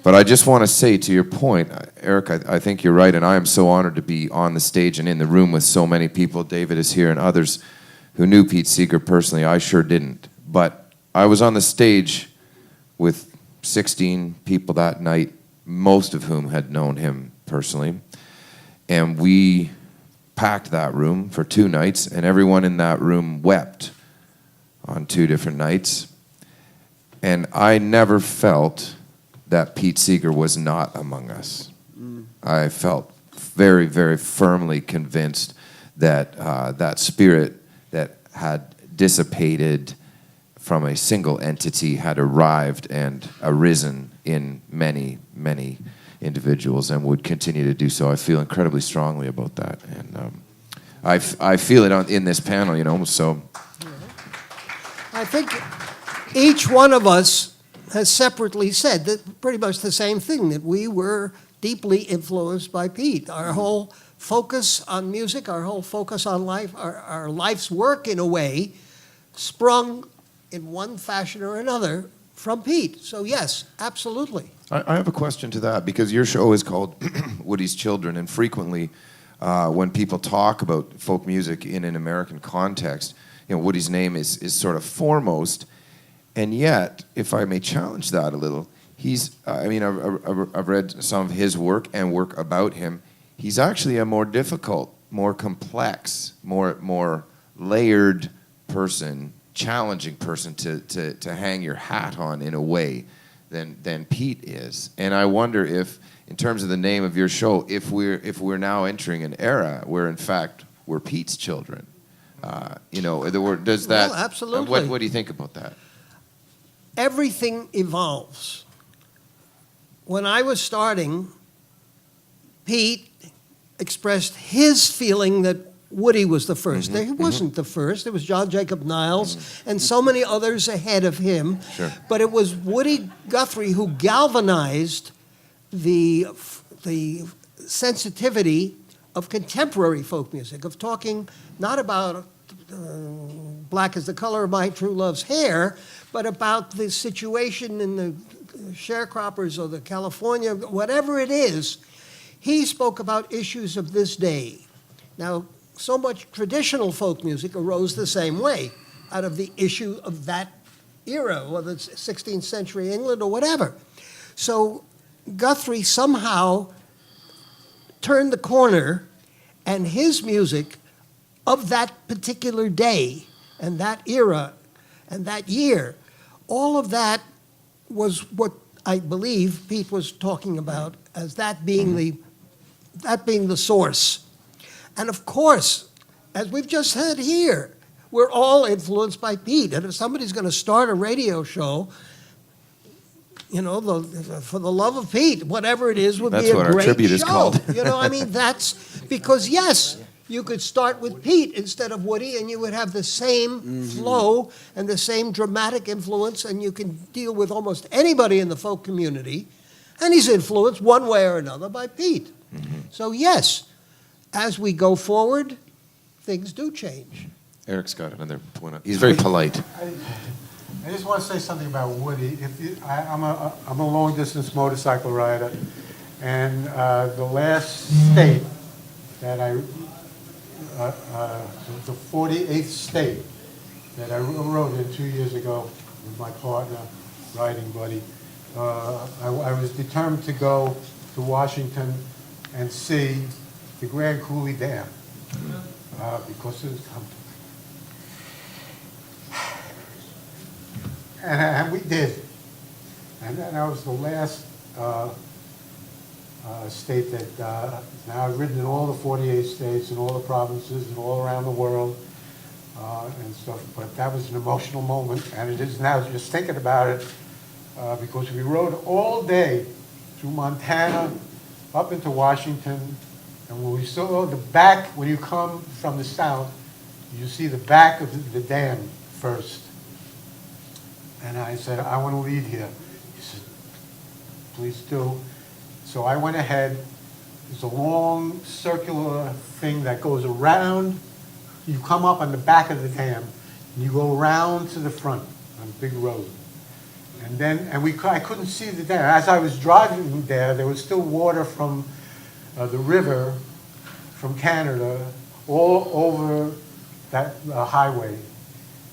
But I just want to say, to your point, Eric, I think you're right, and I am so honored to be on the stage and in the room with so many people. David is here and others who knew Pete Seeger personally. I sure didn't. But I was on the stage with 16 people that night, most of whom had known him personally. And we packed that room for 2 nights, and everyone in that room wept on 2 different nights. And I never felt that Pete Seeger was not among us. I felt very, very firmly convinced that that spirit that had dissipated from a single entity had arrived and arisen in many, many individuals and would continue to do so. I feel incredibly strongly about that. And I feel it in this panel, so. I think each one of us has separately said that pretty much the same thing, that we were deeply influenced by Pete. Our whole focus on music, our whole focus on life, our life's work in a way, sprung in one fashion or another from Pete. So yes, absolutely. I have a question to that, because your show is called Woody's Children, and frequently when people talk about folk music in an American context, Woody's name is sort of foremost. And yet, if I may challenge that a little, I've read some of his work and work about him. He's actually a more difficult, more complex, more layered person, challenging person to hang your hat on in a way than Pete is. And I wonder if, in terms of the name of your show, if we're now entering an era where, in fact, we're Pete's children. Does that? Well, absolutely. What do you think about that? Everything evolves. When I was starting, Pete expressed his feeling that Woody was the first. He wasn't the first. It was John Jacob Niles and so many others ahead of him. Sure. But it was Woody Guthrie who galvanized the sensitivity of contemporary folk music, of talking not about black is the color of my true love's hair, but about the situation in the sharecroppers or the California, whatever it is. He spoke about issues of this day. Now, so much traditional folk music arose the same way, out of the issue of that era, whether it's 16th century England or whatever. So Guthrie somehow turned the corner, and his music of that particular day and that era and that year, all of that was what I believe Pete was talking about as that being the source. And of course, as we've just said here, we're all influenced by Pete. And if somebody's going to start a radio show, you know, for the love of Pete, whatever it is would That's be a what our great tribute is show. called. You know, I mean, that's because, yes, you could start with Pete instead of Woody, and you would have the same flow and the same dramatic influence, and you can deal with almost anybody in the folk community, and he's influenced one way or another by Pete. So, yes, as we go forward, things do change. Eric's got another point. He's very polite. I just want to say something about Woody. I'm a long-distance motorcycle rider, and the last state that the 48th state that I rode in 2 years ago with my partner, riding buddy, I was determined to go to Washington and see the Grand Coulee Dam because it was coming. And we did. And that was the last state that, now I've ridden in all the 48 states and all the provinces and all around the world and stuff, but that was an emotional moment, and it is now just thinking about it, because we rode all day through Montana, up into Washington, and when we saw the back, when you come from the south, you see the back of the dam first. And I said, I want to lead here. He said, please do. So I went ahead. There's a long circular thing that goes around. You come up on the back of the dam, and you go around to the front on a big road. And then, I couldn't see the dam. As I was driving there was still water from the river from Canada all over that highway.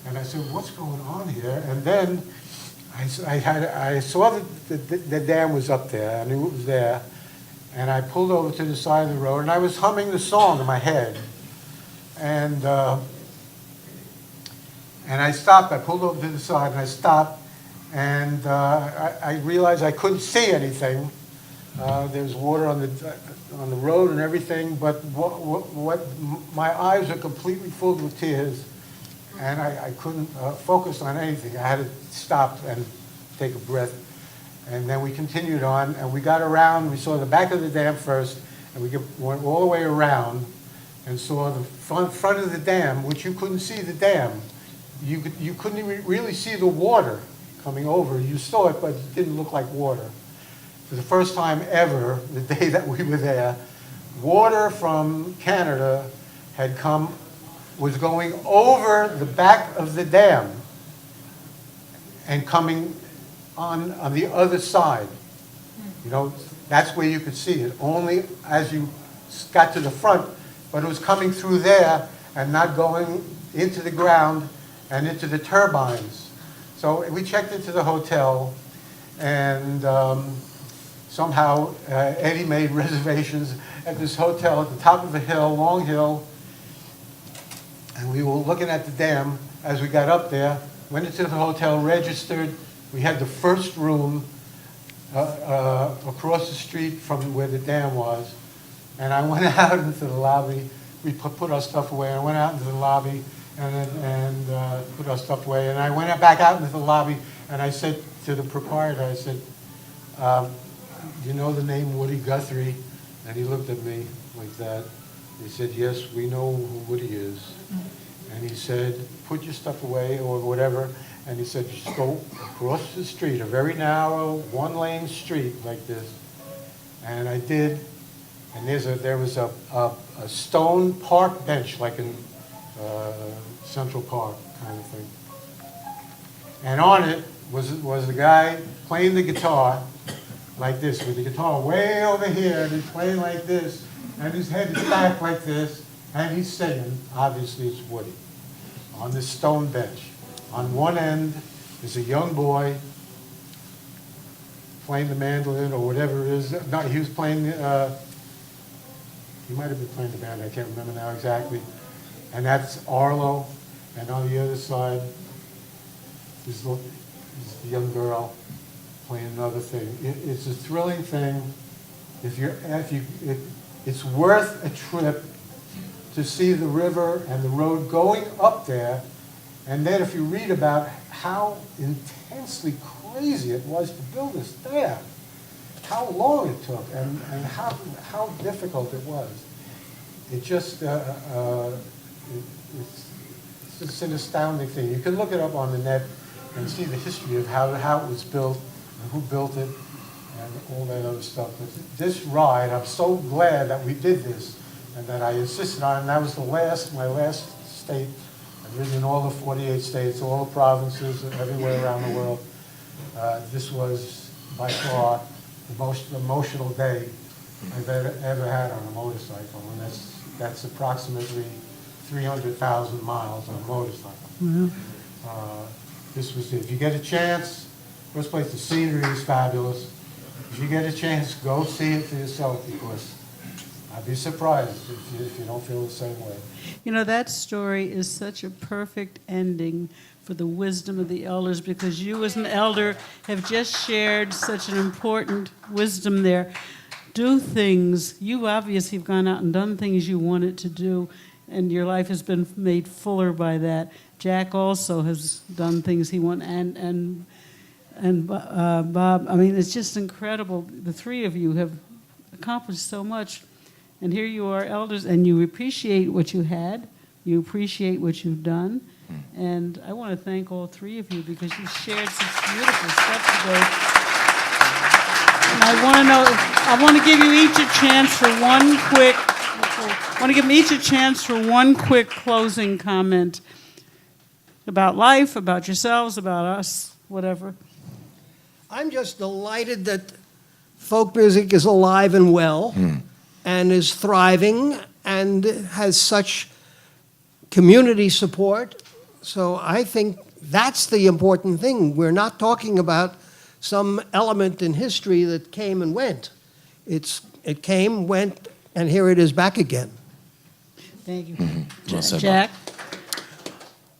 And I said, what's going on here? And then I saw that the dam was up there. I knew it was there. And I pulled over to the side of the road, and I was humming the song in my head. And I stopped. I pulled over to the side, and I stopped. And I realized I couldn't see anything. There was water on the road and everything, but my eyes were completely filled with tears. And I couldn't focus on anything. I had to stop and take a breath. And then we continued on, and we got around. We saw the back of the dam first, and we went all the way around and saw the front of the dam, which you couldn't see the dam. You couldn't even really see the water coming over. You saw it, but it didn't look like water. For the first time ever, the day that we were there, water from Canada was going over the back of the dam and coming on the other side. You know, that's where you could see it, only as you got to the front, but it was coming through there and not going into the ground and into the turbines. So we checked into the hotel, and somehow Eddie made reservations at this hotel at the top of a hill, long hill. And we were looking at the dam as we got up there, went into the hotel, registered. We had the first room across the street from where the dam was. And I went out into the lobby. We put our stuff away. I went out into the lobby and put our stuff away. And I went back out into the lobby, and I said to the proprietor, I said, do you know the name Woody Guthrie? And he looked at me like that. He said, yes, we know who Woody is. And he said, put your stuff away or whatever. And he said, just go across the street, a very narrow, one-lane street like this. And I did. And there was a stone park bench, like in Central Park kind of thing. And on it was a guy playing the guitar like this, with the guitar way over here, and he's playing like this, and his head is back like this, and he's singing. Obviously, it's Woody on this stone bench. On one end is a young boy playing the mandolin or whatever it is. No, he was playing, he might have been playing the band, I can't remember now exactly. And that's Arlo, and on the other side is the young girl playing another thing. It's a thrilling thing. It's worth a trip to see the river and the road going up there. And then if you read about how intensely crazy it was to build this dam, how long it took and how difficult it was. It just, it's an astounding thing. You can look it up on the net and see the history of how it was built and who built it and all that other stuff. But this ride, I'm so glad that we did this and that I insisted on it. And that was my last state. I've ridden in all the 48 states, all the provinces, everywhere around the world. This was by far the most emotional day I've ever had on a motorcycle, and that's approximately 300,000 miles on a motorcycle. This was it. If you get a chance, first place, the scenery is fabulous. If you get a chance, go see it for yourself, because I'd be surprised if you don't feel the same way. You know, that story is such a perfect ending for the wisdom of the elders, because you as an elder have just shared such an important wisdom there. Do things. You obviously have gone out and done things you wanted to do, and your life has been made fuller by that. Jack also has done things he wanted, and Bob. I mean, it's just incredible. The three of you have accomplished so much, and here you are, elders, and you appreciate what you had. You appreciate what you've done. And I want to thank all three of you, because you shared such beautiful stuff today. And I want to give you each a chance for one quick closing comment about life, about yourselves, about us, whatever. I'm just delighted that folk music is alive and well and is thriving and has such community support. So I think that's the important thing. We're not talking about some element in history that came and went. It came, went, and here it is back again. Thank you. Well said, Jack?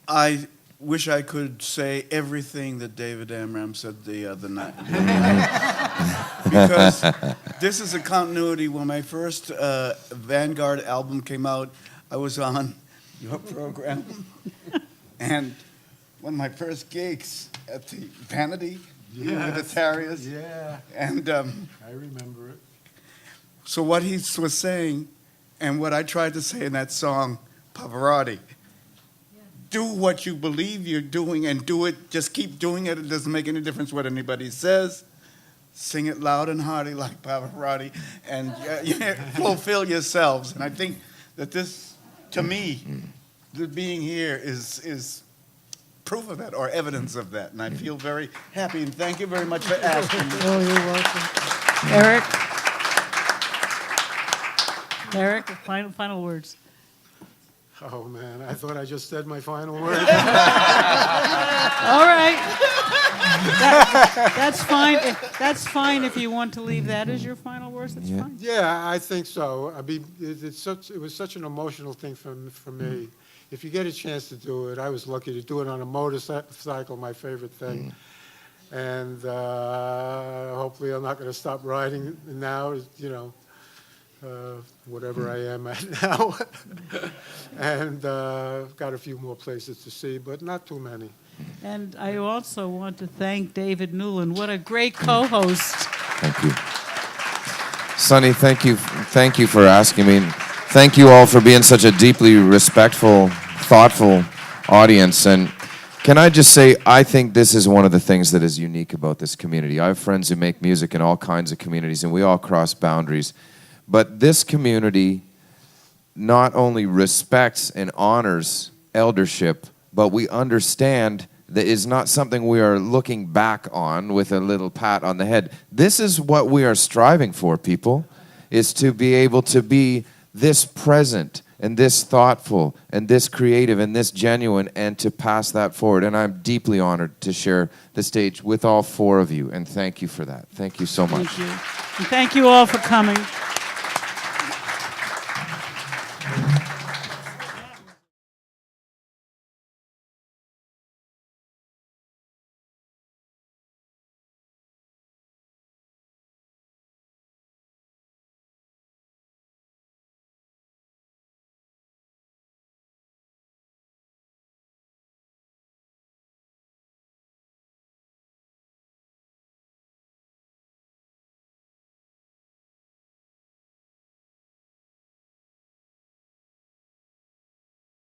I wish I could say everything that David Amram said the other night. Because this is a continuity. When my first Vanguard album came out, I was on your program. And one of my first gigs at the Vanity, with the Terriers. Yeah. And I remember it. so what he was saying, and what I tried to say in that song, Pavarotti, do what you believe you're doing and do it. Just keep doing it. It doesn't make any difference what anybody says. Sing it loud and hearty like Pavarotti, and fulfill yourselves. And I think that this, to me, the being here is proof of that, or evidence of that. And I feel very happy, and thank you very much for asking me. Oh, you're welcome. Eric? Eric, final words. Oh, man, I thought I just said my final word. All right. That's fine. That's fine if you want to leave that as your final words. That's fine. Yeah, I think so. I mean, it was such an emotional thing for me. If you get a chance to do it, I was lucky to do it on a motorcycle, my favorite thing. And hopefully I'm not going to stop riding now, whatever I am at now. And got a few more places to see, but not too many. And I also want to thank David Newland. What a great co-host. Thank you. Sonny, thank you for asking me. Thank you all for being such a deeply respectful, thoughtful audience. And can I just say, I think this is one of the things that is unique about this community. I have friends who make music in all kinds of communities, and we all cross boundaries. But this community not only respects and honors eldership, but we understand that is not something we are looking back on with a little pat on the head. This is what we are striving for, people, is to be able to be this present and this thoughtful and this creative and this genuine, and to pass that forward. And I'm deeply honored to share the stage with all four of you, and thank you for that. Thank you so much. Thank you. And thank you all for coming.